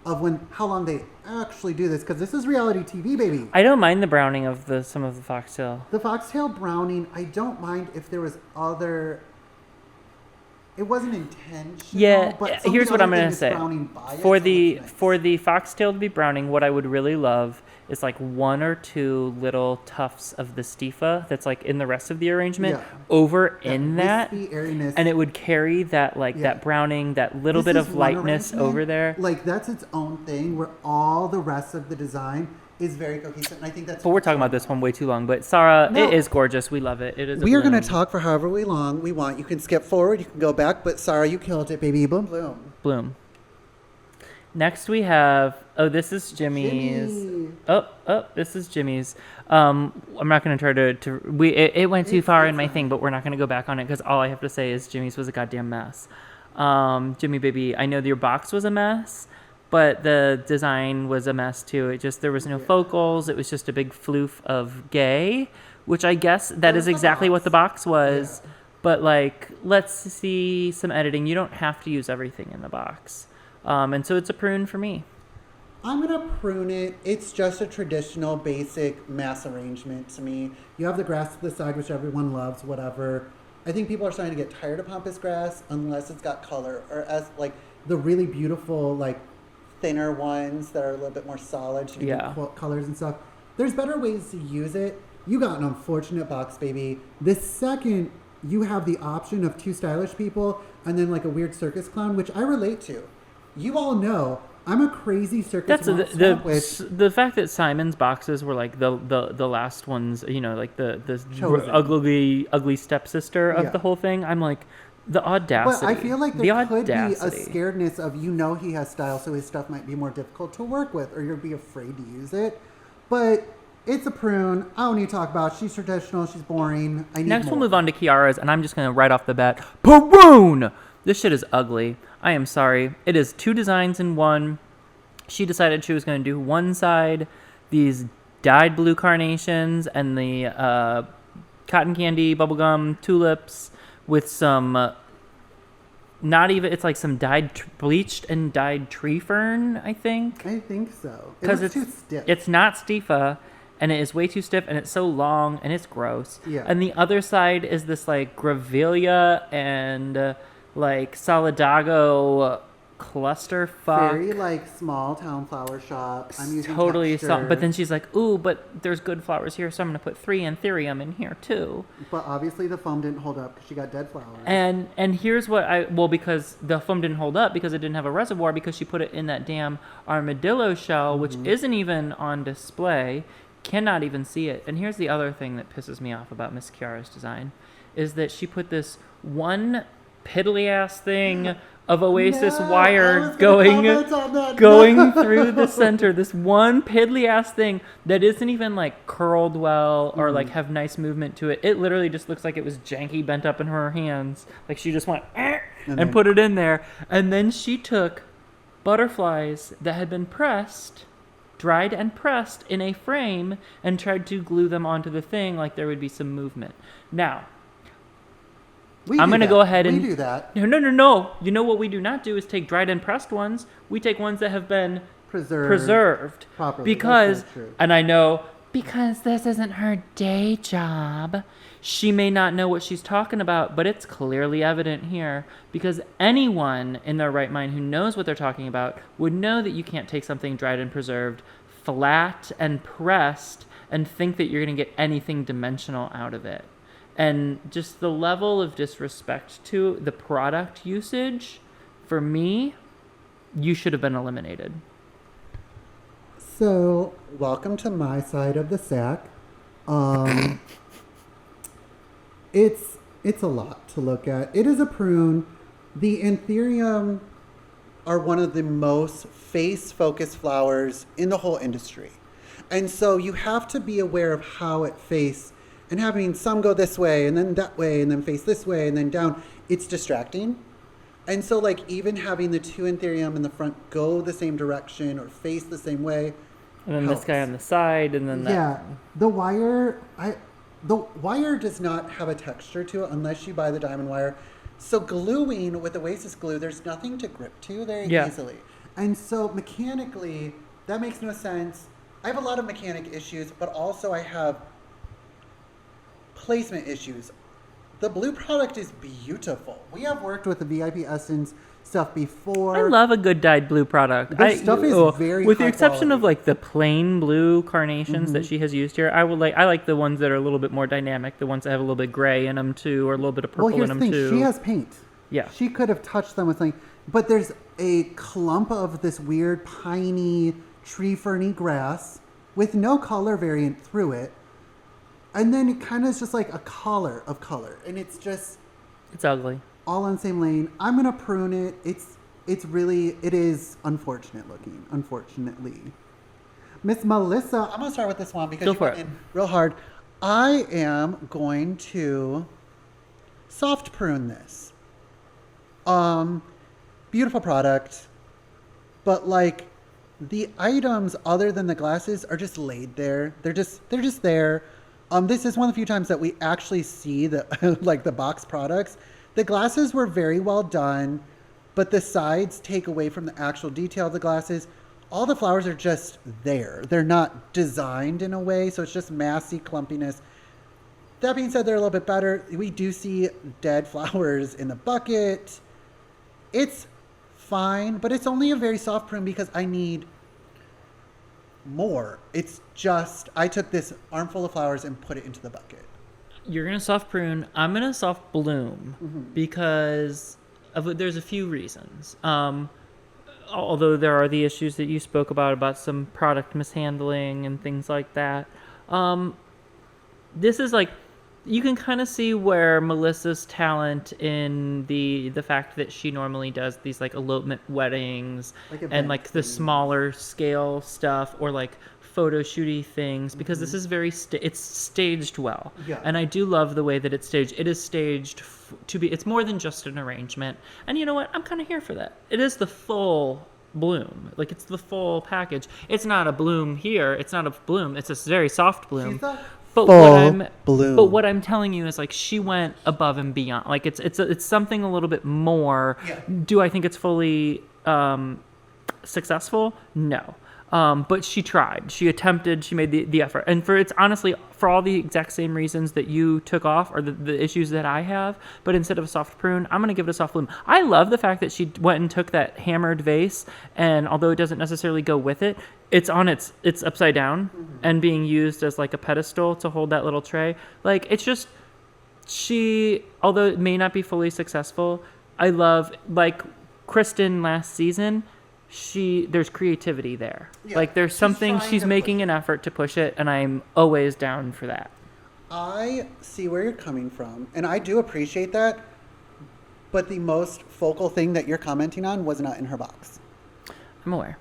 of how long they actually do this, because this is reality TV, baby. I don't mind the browning of some of the foxtail. The foxtail browning, I don't mind if there was other. It wasn't intentional. Yeah, but some of here's the what I'm other gonna thing is say. browning by it, For so the it's nice. for the foxtail to be browning, what I would really love is like 1 or 2 little tufts of the stifa that's like in the rest of the arrangement Yeah. over in that, wispy airiness. and it would carry that that browning, that little This bit is of one lightness arrangement, over there. Like that's its own thing, where all the rest of the design is very cohesive, and I think that's. But we're talking about this one way too long. But Sarah, No. it is gorgeous. We love it. It is. We are going to bloom. talk for however long we want. You can skip forward, you can go back, but Sarah, you killed it, baby. Boom, boom. Bloom. Next we have, this is Jimmy's. Jimmy. Oh, this is Jimmy's. I'm not going to try to it went too far in my thing, but we're not going to go back on it because all I have to say is Jimmy's was a goddamn mess. Jimmy, baby, I know your box was a mess, but the design was a mess too. There was no focals. It was just a big floof of gay, which I guess that is was the exactly what box. the box was. Yeah. But like, let's see some editing. You don't have to use everything in the box. And so it's a prune for me. I'm going to prune it. It's just a traditional, basic mass arrangement to me. You have the grass to the side, which everyone loves, whatever. I think people are starting to get tired of pampas grass unless it's got color, or as like the really beautiful, like thinner ones that are a little bit more solid, so you Yeah. get colors and stuff. There's better ways to use it. You got an unfortunate box, baby. The second you have the option of two stylish people and then like a weird circus clown, which I relate to. You all know I'm a crazy circus That's the fact that Simon's boxes were like the last ones, you know, like the Chosen. ugly stepsister of Yeah. the whole thing. I'm like, the audacity. But I feel like the there could be a audacity. scaredness of, you know, he has style, so his stuff might be more difficult to work with, or you'll be afraid to use it. But it's a prune. I don't need to talk about it. She's traditional. She's boring. I need Next, more. we'll move on to Kiara's, and I'm just going to right off the bat, Paroon! This shit is ugly. I am sorry. It is 2 designs in one. She decided she was going to do one side, these dyed blue carnations, and the cotton candy bubblegum tulips with some, not even, it's like some bleached and dyed tree fern, I think. I think so. Because It's too stiff. It's not stifa, and it is way too stiff, and it's so long, and it's gross. Yeah. And the other side is this like grevillea and like solidago clusterfuck. Very like small town flower shop. I'm using Totally texture, but then she's like, ooh, but there's good flowers here, so I'm gonna put 3 anthurium in here too. But obviously the foam didn't hold up because she got dead flowers. And here's what because the foam didn't hold up because it didn't have a reservoir because she put it in that damn armadillo shell, which isn't even on display, cannot even see it. And here's the other thing that pisses me off about Miss Kiara's design, is that she put this one piddly ass thing of Oasis No, I wire was gonna comment on that. No. through the center. This one piddly ass thing that isn't even like curled well or like have nice movement to it. It literally just looks like it was janky bent up in her hands. Like she just went and then- put it in there. And then she took butterflies that had been dried and pressed in a frame and tried to glue them onto the thing like there would be some movement. Now, I'm going to go ahead and... We do that. No. You know what we do not do is take dried and pressed ones. We take ones that have been preserved. Properly. Because, That's very true. and I know, because this isn't her day job, she may not know what she's talking about, but it's clearly evident here. Because anyone in their right mind who knows what they're talking about would know that you can't take something dried and preserved, flat and pressed, and think that you're going to get anything dimensional out of it. And just the level of disrespect to the product usage, for me, you should have been eliminated. So, welcome to my side of the sack. It's a lot to look at. It is a prune. The anthurium are one of the most face-focused flowers in the whole industry. And so you have to be aware of how it faces, and having some go this way and then that way and then face this way and then down, it's distracting. And so like even having the 2 anthurium in the front go the same direction or face the same way. And then helps. this guy on the side, and then that. Yeah, the wire does not have a texture to it unless you buy the diamond wire. So gluing with Oasis glue, there's nothing to grip to very easily. And so mechanically, that makes no sense. I have a lot of mechanic issues, but also I have placement issues. The blue product is beautiful. We have worked with the VIP Essence stuff before. I love a good dyed blue product. Their stuff is very with the high exception of quality. like the plain blue carnations that she has used here. I like the ones that are a little bit more dynamic, the ones that have a little bit gray in them too, or a little bit of purple Well, here's in the them thing. too. She has paint. Yeah. She could have touched them with something. But there's a clump of this weird piney, tree ferny grass with no color variant through it. And then it kind of is just like a collar of color. And it's just It's ugly. all on the same lane. I'm going to prune it. It is unfortunate looking, unfortunately. Miss Melissa, I'm going to start with this one because Go you for went it. in real hard. I am going to soft prune this. Beautiful product, but like the items other than the glasses are just laid there. They're just there. This is one of the few times that we actually see the like the box products. The glasses were very well done, but the sides take away from the actual detail of the glasses. All the flowers are just there. They're not designed in a way, so it's just massy clumpiness. That being said, they're a little bit better. We do see dead flowers in the bucket. It's fine, but it's only a very soft prune because I need more. It's just, I took this armful of flowers and put it into the bucket. You're gonna soft prune. I'm gonna soft bloom because there's a few reasons. Although there are the issues that you spoke about some product mishandling and things like that. This is like, you can kind of see where Melissa's talent in the fact that she normally does these like elopement weddings Like and event like the things. smaller scale stuff, or like photo shooty things, because this is very it's staged well. Yeah. And I do love the way that it's staged. It is staged to be, it's more than just an arrangement. And you know what? I'm kind of here for that. It is the full bloom. Like, it's the full package. It's not a bloom here. It's not a bloom. It's a very soft bloom. She's a But full bloom. But what I'm telling you is, like, she went above and beyond. Like, it's something a little bit more. Yeah. Do I think it's fully successful? No. But she tried. She attempted. She made the effort. And it's honestly for all the exact same reasons that you took off, or the issues that I have. But instead of a soft prune, I'm going to give it a soft bloom. I love the fact that she went and took that hammered vase, and although it doesn't necessarily go with it, it's on it's upside down and being used as like a pedestal to hold that little tray. Like, it's just, although it may not be fully successful, I love, like Kristen last season, there's creativity there. Yeah, like, there's she's something, trying she's to making push an effort to push it, and I'm always down for that. I see where you're coming from, and I do appreciate that. But the most focal thing that you're commenting on was not in her box. I'm aware.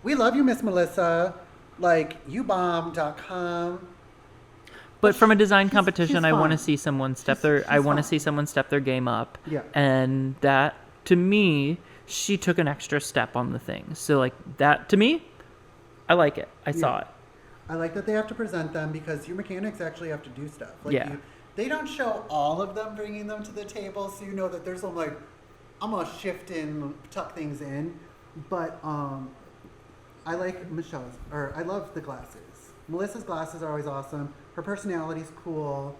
We love you, Miss Melissa. Like, youbomb.com. But from a design she's competition, I want to fine. see someone step She's I want to fine. see someone step their game up. Yeah. And that, to me, she took an extra step on the thing. So, like, that, to me, I like it. I saw it. I like that they have to present them, because your mechanics actually have to do stuff. Like, Yeah. they don't show all of them bringing them to the table, so you know that there's some, like, I'm going to shift in, tuck things in. But I like Michelle's, or I love the glasses. Melissa's glasses are always awesome. Her personality's cool.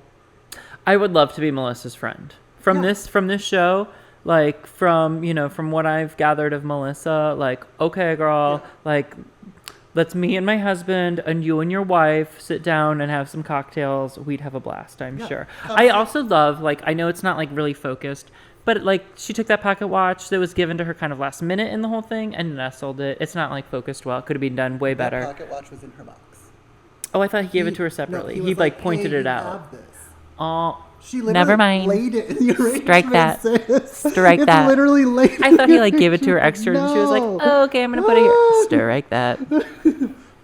I would love to be Melissa's friend. From Yeah. this show, like, from what I've gathered of Melissa, like, okay, girl, Yeah. like, let's me and my husband and you and your wife sit down and have some cocktails. We'd have a blast, I'm Yeah. sure. Have I some- also love, like, I know it's not like really focused, but like, she took that pocket watch that was given to her kind of last minute in the whole thing and nestled it. It's not like focused well. It could have been done way That better. pocket watch was in her box. Oh, I thought he gave it to her separately. No, he was like pointed "Hey, it you out. have this." Oh, She literally never mind. laid it in the arrangement. Strike that. sis. Strike it's that. literally laid I in thought the he like gave it to her extra, and she was like, No. "Oh, okay, I'm gonna put it here." Strike that.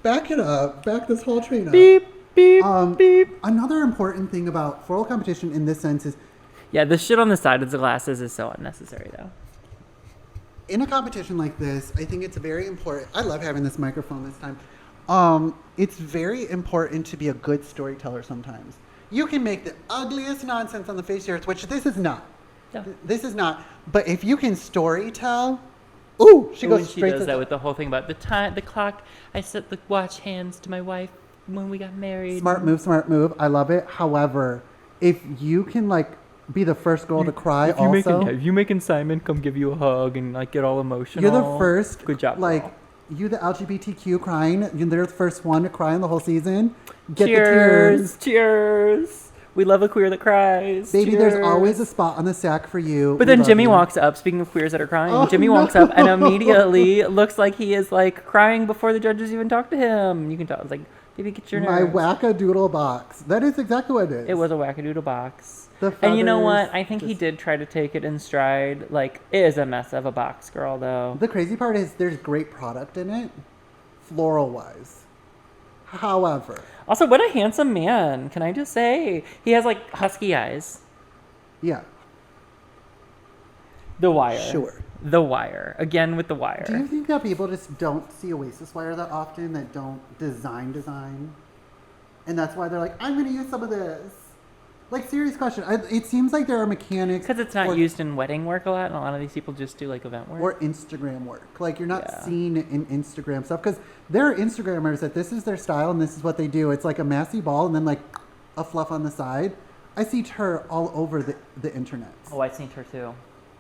Back it up. Back this whole train up. Beep beep beep. Another important thing about floral competition in this sense is, Yeah, the shit on the side of the glasses is so unnecessary, though. in a competition like this, I think it's very important. I love having this microphone this time. It's very important to be a good storyteller sometimes. You can make the ugliest nonsense on the face of the earth, which this is not. No. This is not. But if you can story tell, ooh, she When goes she straight does to that the with the whole thing about the time, the clock. I set the watch hands to my wife when we got married. smart move, smart move. I love it. However, if you can like be the first girl to cry, If you making Simon come give you a hug and like get all emotional, you're the first. Good job, Like girl. you, the LGBTQ crying. They're the first one to cry in the whole season. Get the Cheers, tears. cheers. We love a queer that cries. Baby, Cheers. there's always a spot on the sack for you. But We then love Jimmy you. walks up, speaking of queers that are crying, Oh, Jimmy walks up and immediately looks like he is like crying before the judges even talk to him. You can tell. It's like, baby, get your My nerves. wackadoodle box. That is exactly what it is. It was a wackadoodle box. The And you know what? feathers, I think he just- did try to take it in stride. Like, it is a mess of a box, girl, though. The crazy part is there's great product in it, floral wise. However, Also, what a handsome man. Can I just say? He has like husky eyes. yeah, The Wire. sure. The Wire. Again with The Do you Wire. think that people just don't see Oasis wire that often, that don't design? And that's why they're like, I'm going to use some of this. Like, serious question. It seems like there are mechanics. Because it's not or, used in wedding work a lot, and a lot of these people just do like event work. Or Instagram work. Like, you're not Yeah. seeing it in Instagram stuff. Because there are Instagrammers that this is their style and this is what they do. It's like a massy ball and then like a fluff on the side. I see her all over the internet. Oh, I've seen her too.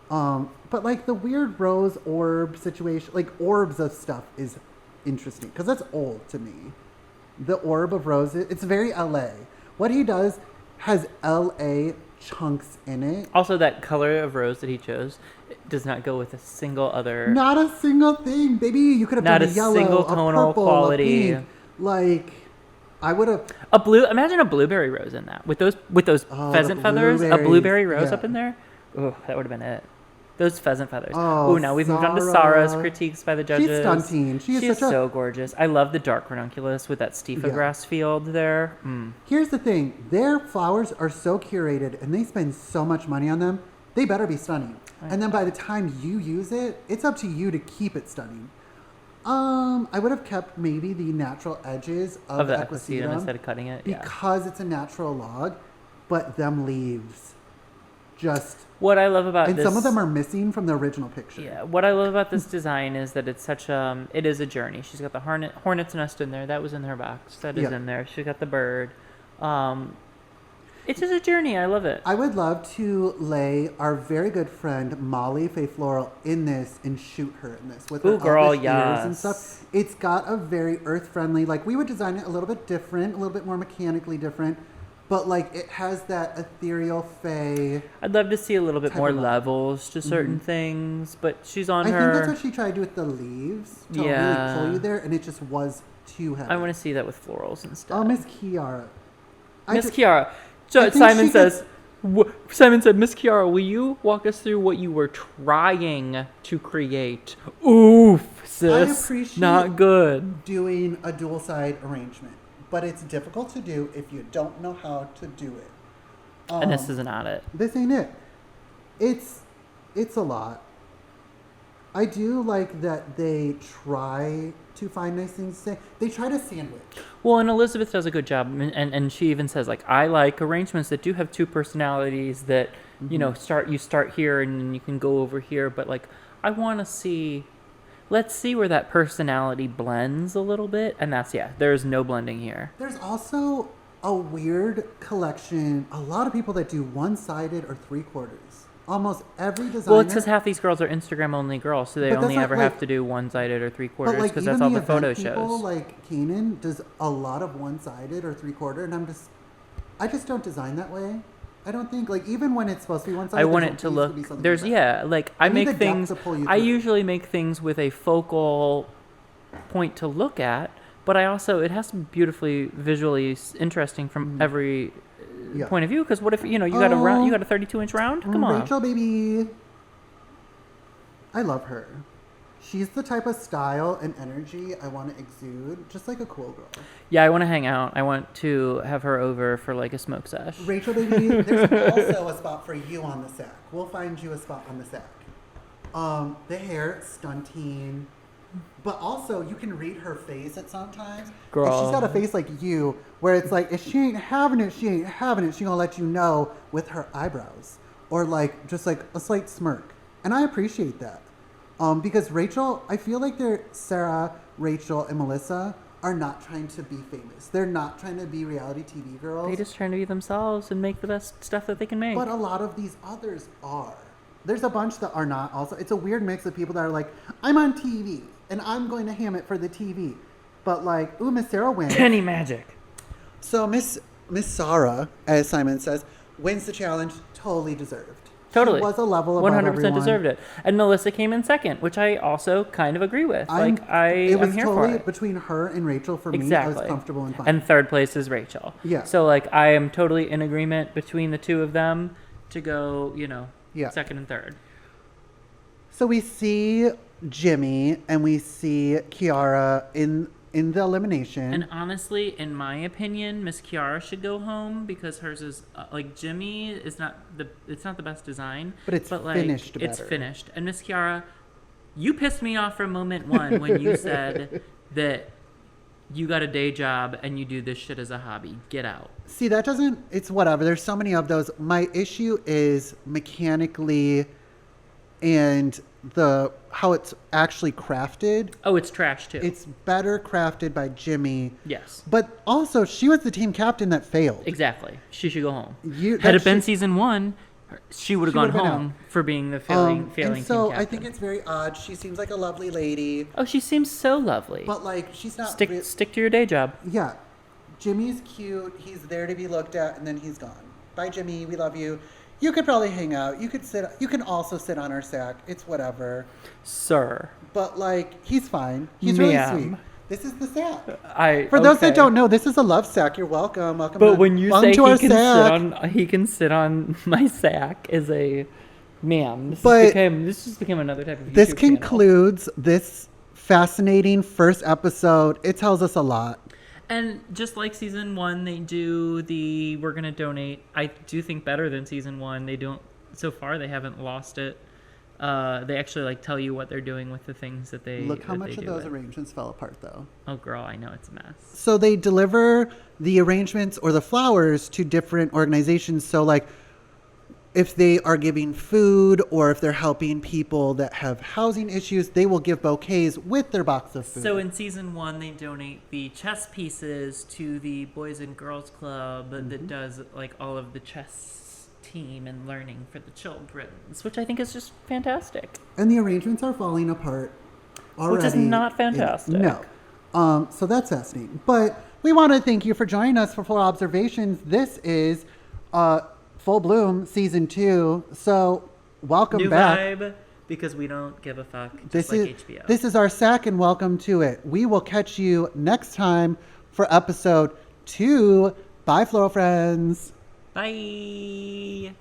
But like the weird rose orb situation, like orbs of stuff is interesting because that's old to me. The orb of roses, it's very LA. What he does has LA chunks in it. Also, that color of rose that he chose does not go with a single other. Not a single thing, baby. You could have Not done a a yellow, single a tonal purple, quality. a pink. Like, I would have. A blue. Imagine a blueberry rose in that with those Oh, pheasant the feathers. A blueberries, blueberry rose yeah. up in there. Oh, that would have been it. Those pheasant feathers. Oh, Ooh, now we've moved on to Sarah. Sarah's critiques by the judges. She's stunting. She is She's such a. so gorgeous. I love the dark ranunculus with that stifa Yeah. grass field there. Here's the thing: their flowers are so curated, and they spend so much money on them. They better be stunning. And then by the time you use it, it's up to you to keep it stunning. I would have kept maybe the natural edges of Of the the equisetum instead of cutting it. Yeah. because it's a natural log, but them leaves just. What I love about And this, some of them are missing from the original picture. Yeah, what I love about this design is that it's such it is a journey. She's got the hornet's nest in there. That was in her box. That is Yeah. in there. She's got the bird. It's just a journey. I love it. I would love to lay our very good friend Molly Faye Floral in this and shoot her in this with her Ooh, girl, elvish ears and yes. stuff. It's got a very earth-friendly, like we would design it a little bit different, a little bit more mechanically different, but like it has that ethereal fae. I'd love to see a little bit type more of vibe. levels to certain things, but she's on I her. think that's what she tried to do with the leaves to Yeah. really pull you there, and it just was too heavy. I want to see that with florals instead. Oh, Miss Kiara. Miss Kiara. So I think Simon she says, Simon said, Miss Kiara, will you walk us through what you were trying to create? Oof, sis. appreciate- Not good. doing a dual side arrangement, but it's difficult to do if you don't know how to do it. And this is not it. This ain't it. It's a lot. I do like that they try to find nice things to say. They try to sandwich. Well, and Elizabeth does a good job, and she even says, like, I like arrangements that do have two personalities that, you know, start here and then you can go over here, but, like, I want to see, let's see where that personality blends a little bit, and there's no blending here. There's also a weird collection, a lot of people that do one-sided or three-quarters. Almost every designer. Well, it's because half these girls are Instagram-only girls, so they But that's only not, ever like- have to do one-sided or But three-quarters, like because even that's all the event photo people, shows. like Kanan does a lot of one-sided or three-quarter, and I just don't design that way. I don't think like even when it's supposed to be one-sided. I want there's it to always look. gonna be something There's different. like I I need make the depth things. to pull you I through. usually make things with a focal point to look at, but I also it has to be beautifully visually interesting from every Yeah. point of view. Because what if you got a round, you got a 32-inch round? Come on. Rachel, baby. I love her. She's the type of style and energy I want to exude, just like a cool girl. Yeah, I want to hang out. I want to have her over for like a smoke sesh. Rachel, baby, there's also a spot for you on the sack. We'll find you a spot on the sack. The hair, stunting. But also, you can read her face at sometimes. Girl. If she's got a face like you, where it's like, if she ain't having it, she ain't having it. She gonna let you know with her eyebrows. Or like, just like a slight smirk. And I appreciate that. Because Rachel, I feel like Sarah, Rachel, and Melissa are not trying to be famous. They're not trying to be reality TV girls. They're just trying to be themselves and make the best stuff that they can make. But a lot of these others are. There's a bunch that are not also. It's a weird mix of people that are like, I'm on TV and I'm going to ham it for the TV. But like, ooh, Miss Sarah wins. Penny magic. So Miss Sarah, as Simon says, wins the challenge. Totally deserved. Totally. She was a level above 100% everyone. deserved it. And Melissa came in second, which I also kind of agree with. It was I'm here totally for it. between her and Rachel. For Exactly. me, I was comfortable and fine. And third place is Rachel. Yeah. So like I am totally in agreement between the two of them to go, Yeah. second and third. So we see Jimmy and we see Kiara in the elimination. And honestly, in my opinion, Miss Kiara should go home because hers is like Jimmy is not the best design, But it's like, finished It's better. finished. And Miss Kiara, you pissed me off from moment one when you said that you got a day job and you do this shit as a hobby. Get out. See, that doesn't, it's whatever. There's so many of those. My issue is mechanically and how it's actually crafted. Oh, it's trash too. It's better crafted by Jimmy. Yes. But also, she was the team captain that failed. Exactly. She should go home. You- Had that it been should- season one, she would have She gone would've been home for being the failing and so team captain. I think it's very odd. She seems like a lovely lady, Oh, she seems so lovely. but like she's not. Stick to your day job. Yeah, Jimmy's cute. He's there to be looked at, and then he's gone. bye, Jimmy, we love you. You could probably hang out. You can also sit on our sack. It's whatever. Sir. But like, he's fine. He's really Ma'am. sweet. This is the sack. For those that don't know, this is a love sack. You're welcome. Welcome. But when you say welcome he can sit on my sack as a ma'am, this just became another type of YouTube this channel. concludes this fascinating first episode. It tells us a lot. And just like season 1, they do we're gonna donate. I do think better than season 1. They don't so far. They haven't lost it. They actually like tell you what they're doing with the things that they look how much of those arrangements fell apart though. Oh girl, I know it's a mess. So they deliver the arrangements or the flowers to different organizations. So like if they are giving food or if they're helping people that have housing issues, they will give bouquets with their box of food. So in season 1, they donate the chess pieces to the Boys and Girls Club that does like all of the chess team and learning for the children, which I think is just fantastic. And the arrangements are falling apart already. Which is not fantastic. No. So that's fascinating. But we want to thank you for joining us for Floral Observations. This is Full Bloom Season 2. So welcome New back. vibe, because we don't give a fuck, just This like is HBO. This is our sack and welcome to it. We will catch you next time for episode 2. Bye, Floral Friends. Bye.